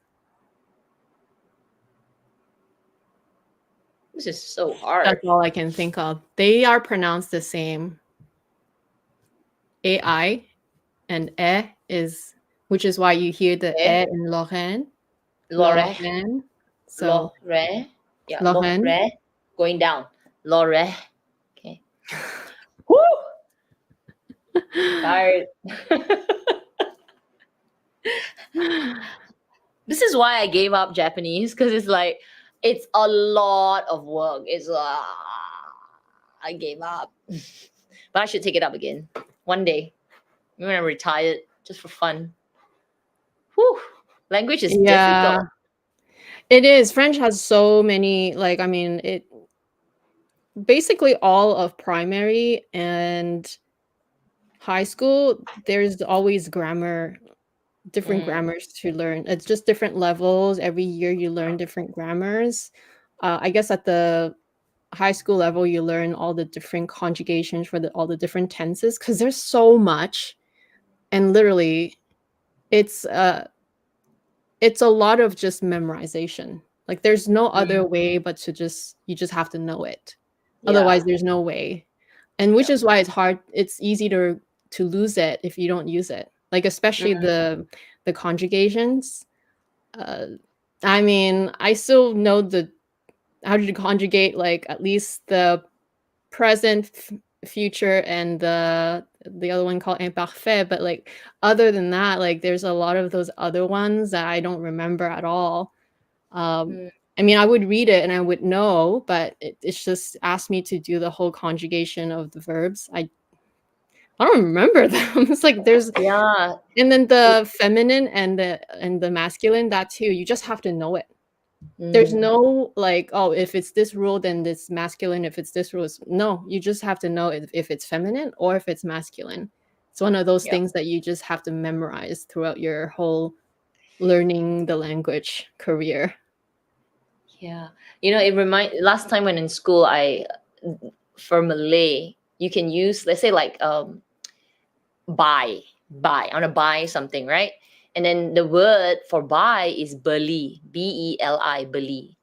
This is so hard. That's all I can think of. They are pronounced the same. AI and is, which is why you hear the in Lorraine. Lorraine. So Lorraine. Yeah, Lorraine. Lorraine. Going down. Lorraine. Okay. Woo! Tired. This is why I gave up Japanese, because it's like it's a lot of work. It's I gave up. But I should take it up again one day. I'm gonna retire just for fun. Whew. Language is difficult. It is. French has so many, like, I mean, it basically all of primary and high school, there's always grammar, different grammars to learn. It's just different levels. Every year you learn different grammars. I guess at the high school level, you learn all the different conjugations for all the different tenses, because there's so much. And literally, it's a lot of just memorization. Like there's no other way but to you just have to know it. Otherwise, there's no way. And which is why it's hard. It's easy to lose it if you don't use it. Like especially the conjugations. I mean, I still know how to conjugate like at least the present, future, and the other one called imparfait. But like other than that, like there's a lot of those other ones that I don't remember at all. I mean, I would read it and I would know, but it's just asked me to do the whole conjugation of the verbs. I don't remember them. It's like there's Yeah. and then the feminine and the masculine, that too. You just have to know it. There's Mm, no like, oh, if it's this rule, then it's masculine. If it's this rule, no. You just have to know if it's feminine or if it's masculine. It's one of those yeah. things that you just have to memorize throughout your whole learning the language career. Yeah. It last time when in school, for Malay, you can use, let's say, like, buy. I want to buy something, right? And then the word for buy is beli, beli, beli.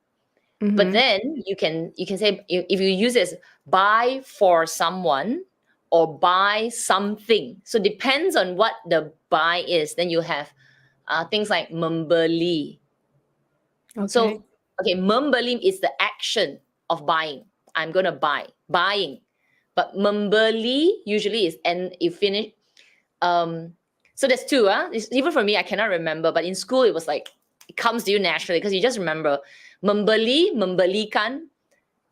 But Mm-hmm. then you can say, if you use it as buy for someone or buy something. So depends on what the buy is. Then you have things like membeli. Okay. So okay, membeli is the action of buying. I'm gonna buying. But membeli usually is, and you finish. So there's two. Even for me, I cannot remember. But in school, it was like it comes to you naturally because you just remember membelikan.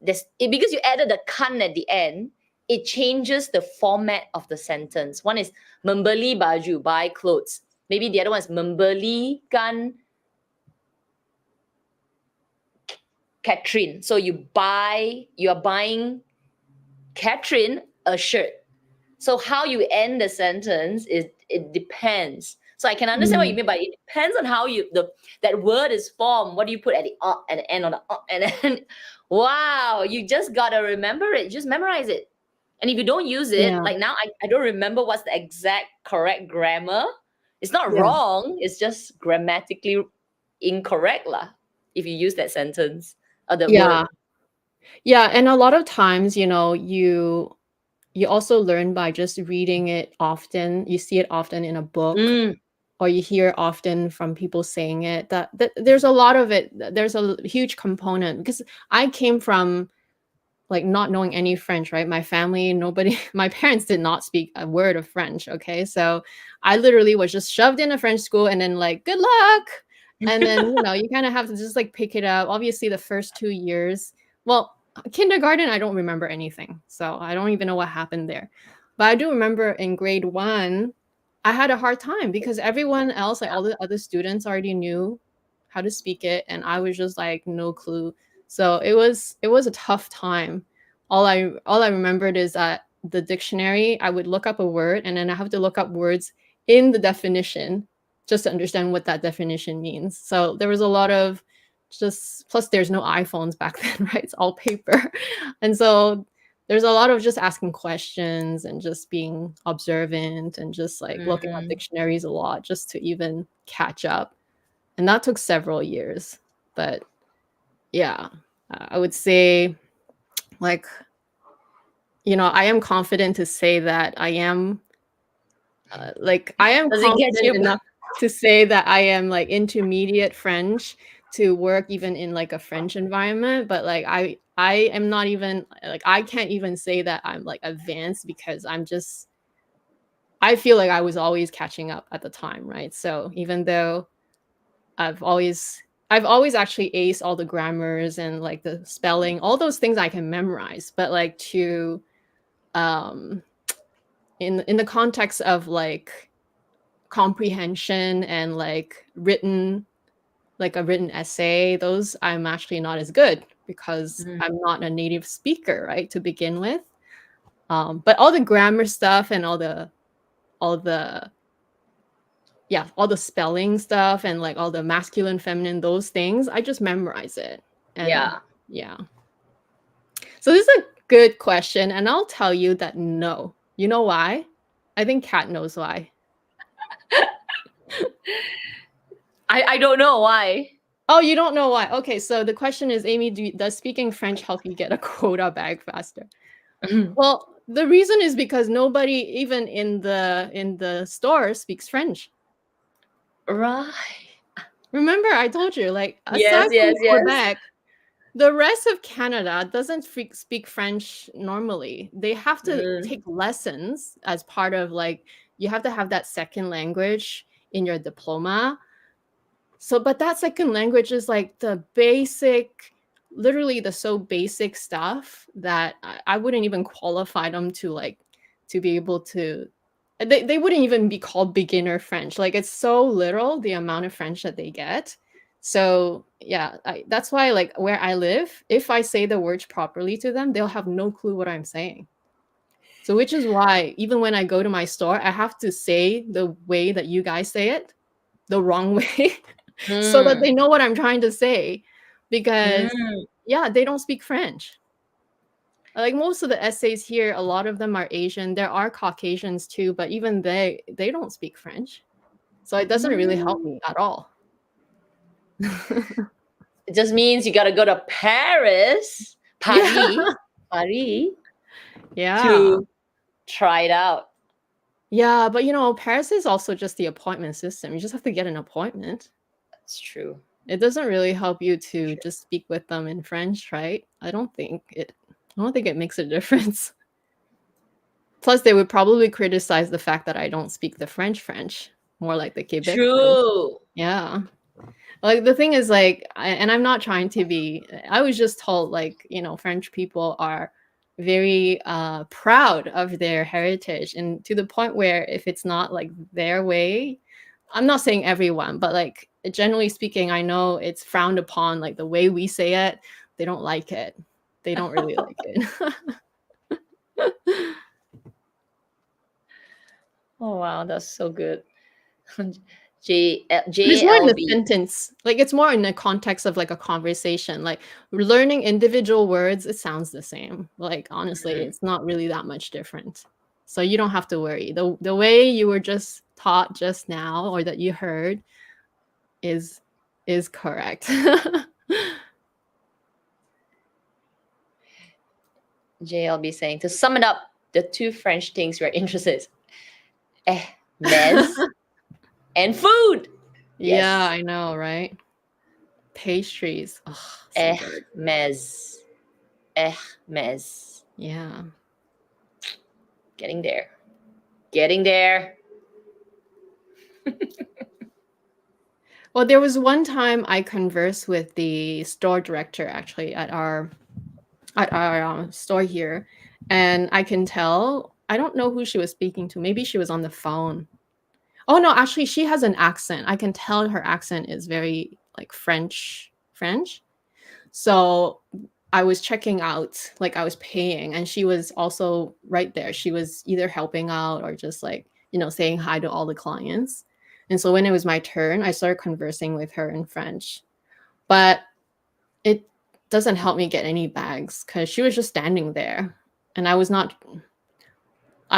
Because you added the kan at the end, it changes the format of the sentence. One is membeli baju, buy clothes. Maybe the other one is membelikan Catherine. So you are buying Catherine a shirt. So how you end the sentence it depends. So I can understand what you mean, but it depends on how that word is formed. What do you put at the and the end on the and then wow, you just gotta remember it. Just memorize it. And if you don't use it, Yeah. like now I don't remember what's the exact correct grammar. It's not Yeah. wrong, it's just grammatically incorrect lah, if you use that sentence or the word. Yeah. Yeah. And a lot of times, you also learn by just reading it often. You see it often in a book, Mm, or you hear often from people saying it. That there's a lot of it. There's a huge component because I came from like not knowing any French, right? My family, nobody, my parents did not speak a word of French. Okay. So I literally was just shoved in a French school and then like, good luck. And then, you kind of have to just like pick it up. Obviously, the first 2 years, well, kindergarten, I don't remember anything. So I don't even know what happened there. But I do remember in grade 1, I had a hard time because everyone else, like all the other students already knew how to speak it. And I was just like, no clue. So it was a tough time. All I remembered is that the dictionary, I would look up a word and then I have to look up words in the definition just to understand what that definition means. So there was a lot of just plus there's no iPhones back then, right? It's all paper. And so there's a lot of just asking questions and just being observant and just like looking up mm, dictionaries a lot just to even catch up. And that took several years. But yeah, I would say like I am confident to say that I am does it get confident you? enough to say that I am like intermediate French to work even in like a French environment, but like I am not even like I can't even say that I'm like advanced because I feel like I was always catching up at the time, right? So even though I've always I've always actually aced all the grammars and like the spelling, all those things I can memorize, but like to um in the context of like comprehension and like a written essay, those I'm actually not as good because Mm, I'm not a native speaker, right, to begin with. But all the grammar stuff and all the all the spelling stuff and like all the masculine, feminine, those things, I just memorize it. And yeah. yeah. So this is a good question, and I'll tell you that no. You know why? I think Kat knows why. I don't know why. Oh, you don't know why? Okay, so the question is, Amy, does speaking French help you get a quota bag faster? Well, the reason is because nobody, even in the store, speaks French. Right. Remember, I told you, like Yes, aside yes, from yes. Quebec, the rest of Canada doesn't speak French normally. They have to Mm, take lessons as part of like you have to have that second language in your diploma. So, but that second language is like the basic, literally the so basic stuff that I wouldn't even qualify them to like to be able to. They wouldn't even be called beginner French. Like it's so little the amount of French that they get. So yeah, that's why like where I live, if I say the words properly to them, they'll have no clue what I'm saying. So which is why even when I go to my store, I have to say the way that you guys say it, the wrong way, so that they know what I'm trying to say. Because yeah, they don't speak French. Like most of the essays here, a lot of them are Asian. There are Caucasians too, but even they don't speak French. So it doesn't really help me at all. It just means you gotta go to Paris, Paris, Yeah. to try it out. Yeah, but Paris is also just the appointment system. You just have to get an appointment. That's true. It doesn't really help you to just speak with them in French, right? I don't think it makes a difference. Plus, they would probably criticize the fact that I don't speak the French, more like the Quebec. True. Yeah. Like the thing is like, and I'm not trying to be, I was just told like, French people are very proud of their heritage, and to the point where if it's not like their way, I'm not saying everyone, but like generally speaking, I know it's frowned upon, like the way we say it, they don't like it. They don't really like it. Oh wow, that's so good. It's more in the JLB. sentence. Like it's more in the context of like a conversation. Like learning individual words, it sounds the same. Like honestly, it's not really that much different. So you don't have to worry. The way you were just taught just now or that you heard is correct. JLB saying, to sum it up, the two French things we're interested in, mez and food. Yeah, I know, right? Pastries. Oh, so good. Mez. Mez. Yeah. Getting there. Getting there. Well, there was one time I conversed with the store director actually at our store here, and I can tell, I don't know who she was speaking to. Maybe she was on the phone. Oh no, actually she has an accent. I can tell her accent is very like French. So I was checking out, like I was paying, and she was also right there. She was either helping out or just like, saying hi to all the clients. And so when it was my turn, I started conversing with her in French. But it doesn't help me get any bags because she was just standing there. And I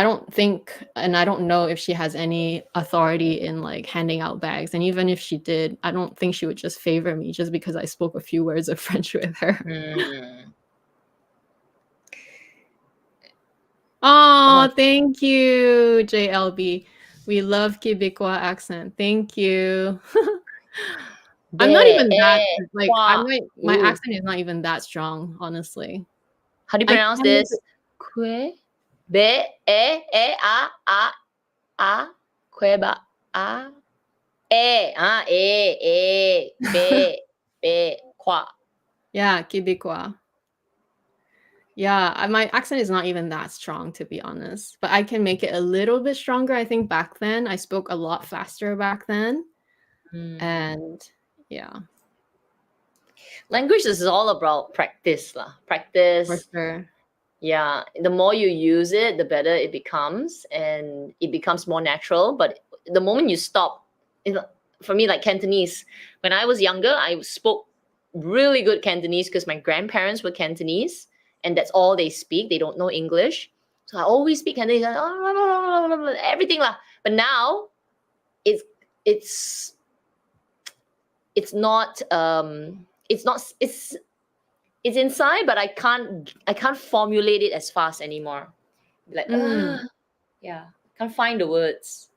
don't think, and I don't know if she has any authority in like handing out bags. And even if she did, I don't think she would just favor me just because I spoke a few words of French with her. Oh, thank you, JLB. We love Quebecois accent. Thank you. I'm not even that like my accent is not even that strong, honestly. How do you pronounce this? Que be a queba a be qua. Yeah, Quebecois. Yeah, my accent is not even that strong, to be honest. But I can make it a little bit stronger. I think back then I spoke a lot faster back then. And yeah. Language is all about practice. Practice. For sure. Yeah. The more you use it, the better it becomes. And it becomes more natural. But the moment you stop, for me, like Cantonese, when I was younger, I spoke really good Cantonese because my grandparents were Cantonese. And that's all they speak. They don't know English. So I always speak Cantonese. Everything lah. But now it's not it's inside, but I can't formulate it as fast anymore. Like yeah, can't find the words.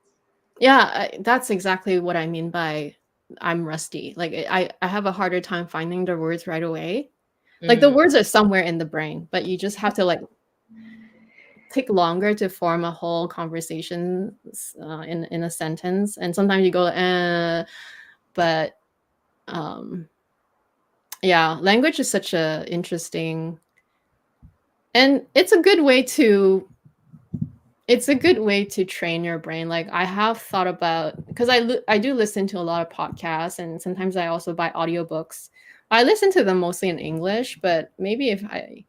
Yeah, that's exactly what I mean by I'm rusty. Like I have a harder time finding the words right away. Like the words are somewhere in the brain, but you just have to like take longer to form a whole conversation in a sentence. And sometimes you go, but Yeah, language is such a interesting, and it's a good way to train your brain. Like I have thought about, because I do listen to a lot of podcasts, and sometimes I also buy audiobooks. I listen to them mostly in English, but maybe if I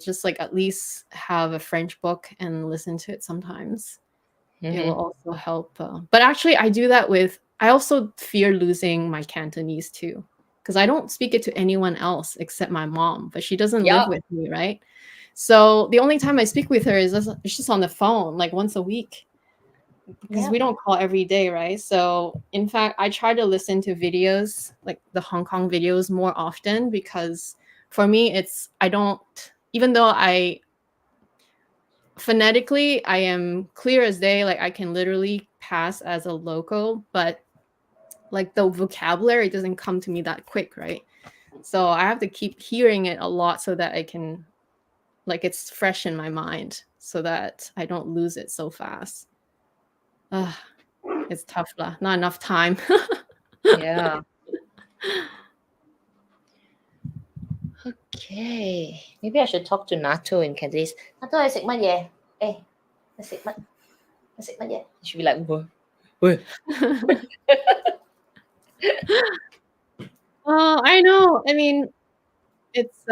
just like at least have a French book and listen to it sometimes, it will also help. But actually, I also fear losing my Cantonese too, because I don't speak it to anyone else except my mom, but she doesn't live Yep. with me, right? So the only time I speak with her is just on the phone, like once a week, because we Yep. don't call every day, right? So in fact, I try to listen to videos, like the Hong Kong videos, more often, because for me, I don't, even though phonetically I am clear as day, like I can literally pass as a local, but like the vocabulary doesn't come to me that quick, right? So I have to keep hearing it a lot so that I can, like, it's fresh in my mind so that I don't lose it so fast. Ugh, it's tough lah. Not enough time. Yeah. Okay. Maybe I should talk to Nato in Cantonese. Nato, 你食乜嘢？誒，你食乜？你食乜嘢？ Should be like, "What?" Oh, I know. I mean, it's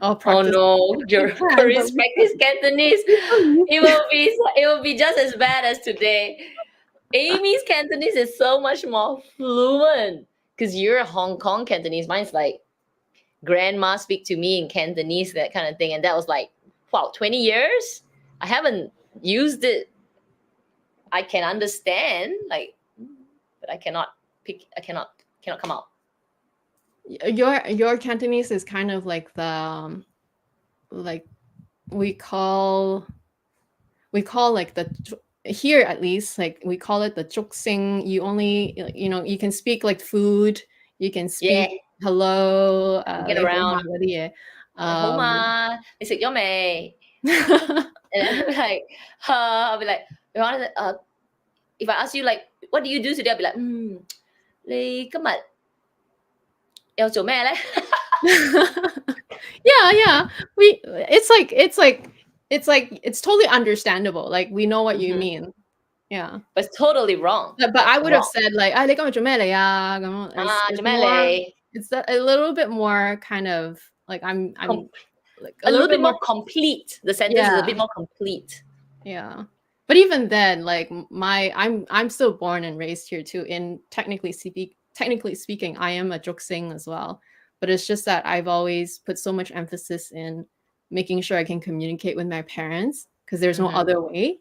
Oh practice. no, your We can, but Koreans practice Cantonese. we're so used It will be just as bad as today. Amy's Cantonese is so much more fluent because you're a Hong Kong Cantonese. Mine's like grandma speak to me in Cantonese, that kind of thing. And that was like, wow, 20 years? I haven't used it. I can understand, like, but I cannot come out. your Cantonese is kind of like the like we call like here, at least, like we call it the chuxing. You only, you can speak like food, you can Yeah, speak hello, get like home around. Like, Homa, 你食咗未? And then I'll be like, I'll be like, if I ask you like, what do you do today? I'll be like, 你今日有做咩咧? yeah, it's totally understandable, like we know what you mean. Yeah, But it's totally wrong. but I would have said like, 你今日做咩嚟啊? It's 做咩 more, 嚟? it's a little bit more kind of like I'm like A little bit more complete. The sentence is a Yeah. bit more complete. Yeah. But even then, like I'm still born and raised here too. In technically speaking, I am a Juksing as well. But it's just that I've always put so much emphasis in making sure I can communicate with my parents, because there's no other way.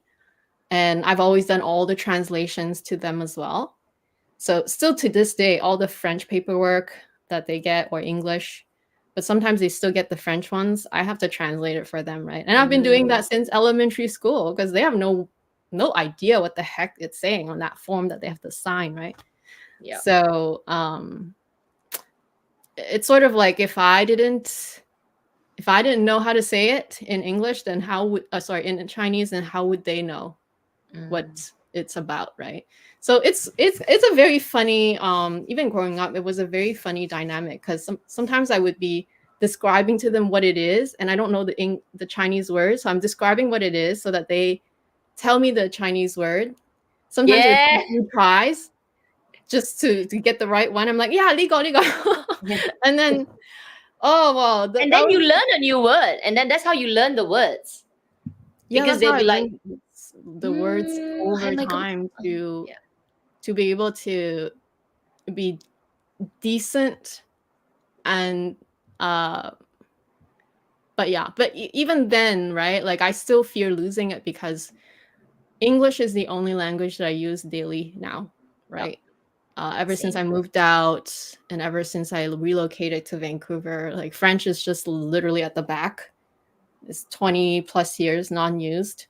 And I've always done all the translations to them as well. So still to this day, all the French paperwork that they get, or English, but sometimes they still get the French ones, I have to translate it for them, right? And I've been doing that since elementary school, because they have no idea what the heck it's saying on that form that they have to sign, right? Yeah. So it's sort of like, if I didn't know how to say it in English, then in Chinese, then how would they know what it's about, right? So it's a very funny, even growing up, it was a very funny dynamic, because sometimes I would be describing to them what it is, and I don't know the Chinese word, so I'm describing what it is so that they tell me the Chinese word. Sometimes it takes a few tries just to get the right one. I'm like, yeah, ligo. And then, oh well, and then you learn a new word, and then that's how you learn the words. Yeah, because they'll be like the words over time to be able to be decent. And but even then, right, like I still fear losing it, because English is the only language that I use daily now, right? Ever since I moved out, and ever since I relocated to Vancouver, like French is just literally at the back. It's 20 plus years non-used.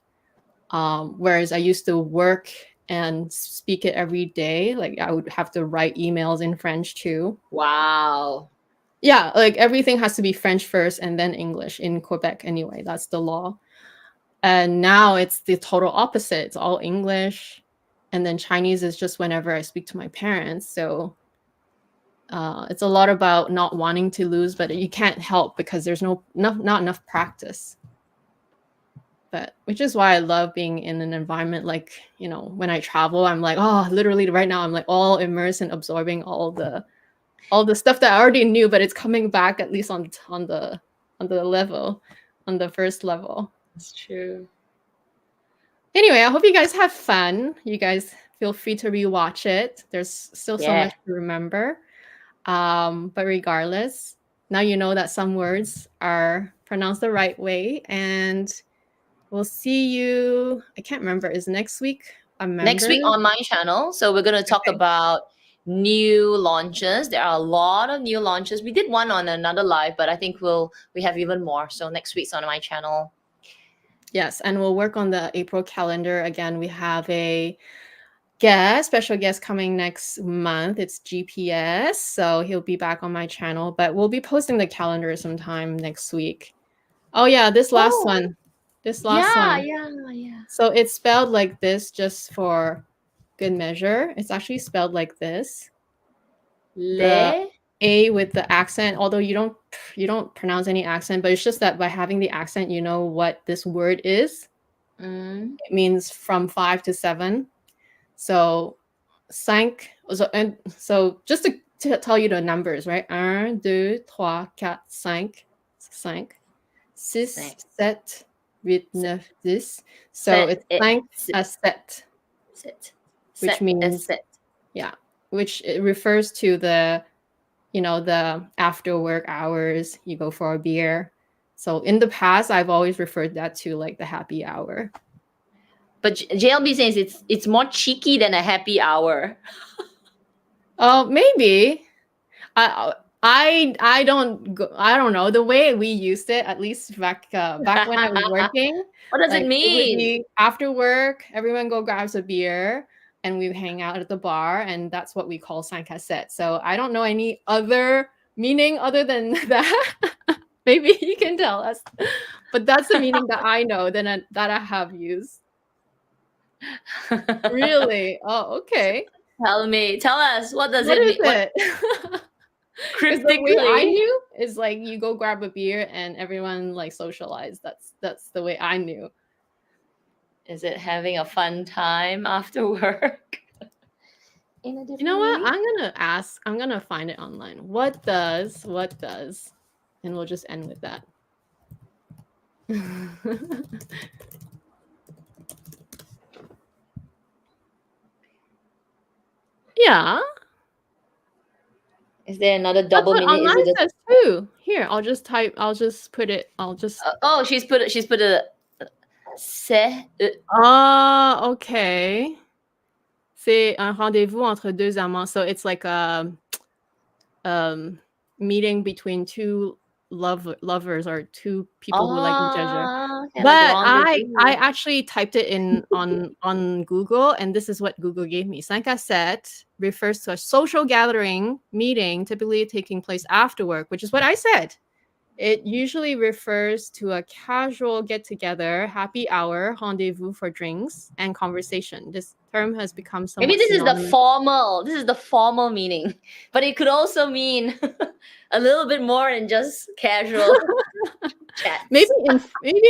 Whereas I used to work and speak it every day. Like I would have to write emails in French too. Wow. Yeah, like everything has to be French first and then English in Quebec anyway. That's the law. And now it's the total opposite. It's all English. And then Chinese is just whenever I speak to my parents. So it's a lot about not wanting to lose, but you can't help because there's not enough practice. But which is why I love being in an environment like, you know, when I travel, I'm like, oh, literally right now I'm like all immersed and absorbing all the stuff that I already knew, but it's coming back at least on the level, on the first level. That's true. Anyway, I hope you guys have fun. You guys feel free to rewatch it. There's still so much to remember. But regardless, now you know that some words are pronounced the right way, and we'll see you. I can't remember. Is next week a member? Next week on my channel. So we're going to talk about new launches. There are a lot of new launches. We did one on another live, but I think we have even more. So next week's on my channel. Yes, and we'll work on the April calendar. Again, we have a special guest coming next month. It's GPS, so he'll be back on my channel, but we'll be posting the calendar sometime next week. Oh yeah, this last one. Yeah. So it's spelled like this just for good measure. It's actually spelled like this. The A with the accent, although you don't pronounce any accent, but it's just that by having the accent, you know what this word is. It means from 5 to 7. So, 5. So just to tell you the numbers, right? 1, 2, 3, 4, 5. 5, 6, 7, 8, 9, 10. So it's 5 à 7. Which means, which it refers to the, you know, the after work hours, you go for a beer. So in the past, I've always referred that to like the happy hour. But JLB says it's more cheeky than a happy hour. Oh, maybe. I don't know. The way we used it, at least back when I was working. What does it mean? It would be after work, everyone go grabs a beer and we hang out at the bar, and that's what we call 5 à 7. So I don't know any other meaning other than that. Maybe you can tell us. But that's the meaning that I know that I have used. Really? Oh, okay. Tell us, what does it mean? Cryptically, the way I knew is like you go grab a beer and everyone like socialize. That's the way I knew. Is it having a fun time after work? You know what? I'm gonna find it online. What does? And we'll just end with that. Yeah. Is there another double meaning? Online says too. Here, I'll just put it. Oh, she's put a c'est. Oh, okay. C'est un rendez-vous entre deux amants. So it's like a meeting between two lovers or two people who like each other. But I actually typed it in on Google, and this is what Google gave me. 5 à 7 refers to a social gathering meeting typically taking place after work, which is what I said. It usually refers to a casual get-together, happy hour, rendezvous for drinks and conversation. This term has become somewhat Maybe this is the formal meaning, but it could also mean a little bit more than just casual chat. Maybe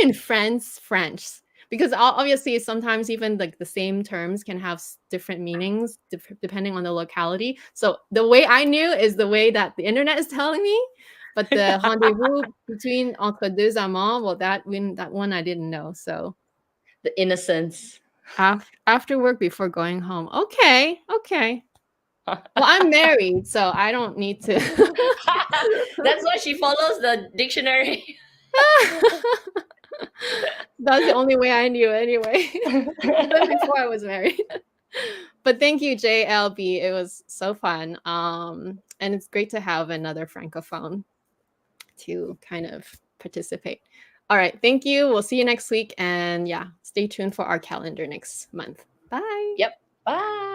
in French, because obviously sometimes even like the same terms can have different meanings depending on the locality. So the way I knew is the way that the internet is telling me. But the rendezvous between entre deux amants, well, that one I didn't know. So the innocence after work before going home. Okay. Well, I'm married, so I don't need to. That's why she follows the dictionary. That's the only way I knew anyway. Even before I was married. But thank you, JLB. It was so fun. And it's great to have another Francophone to kind of participate. All right. Thank you. We'll see you next week. And yeah, stay tuned for our calendar next month. Bye. Yep. Bye.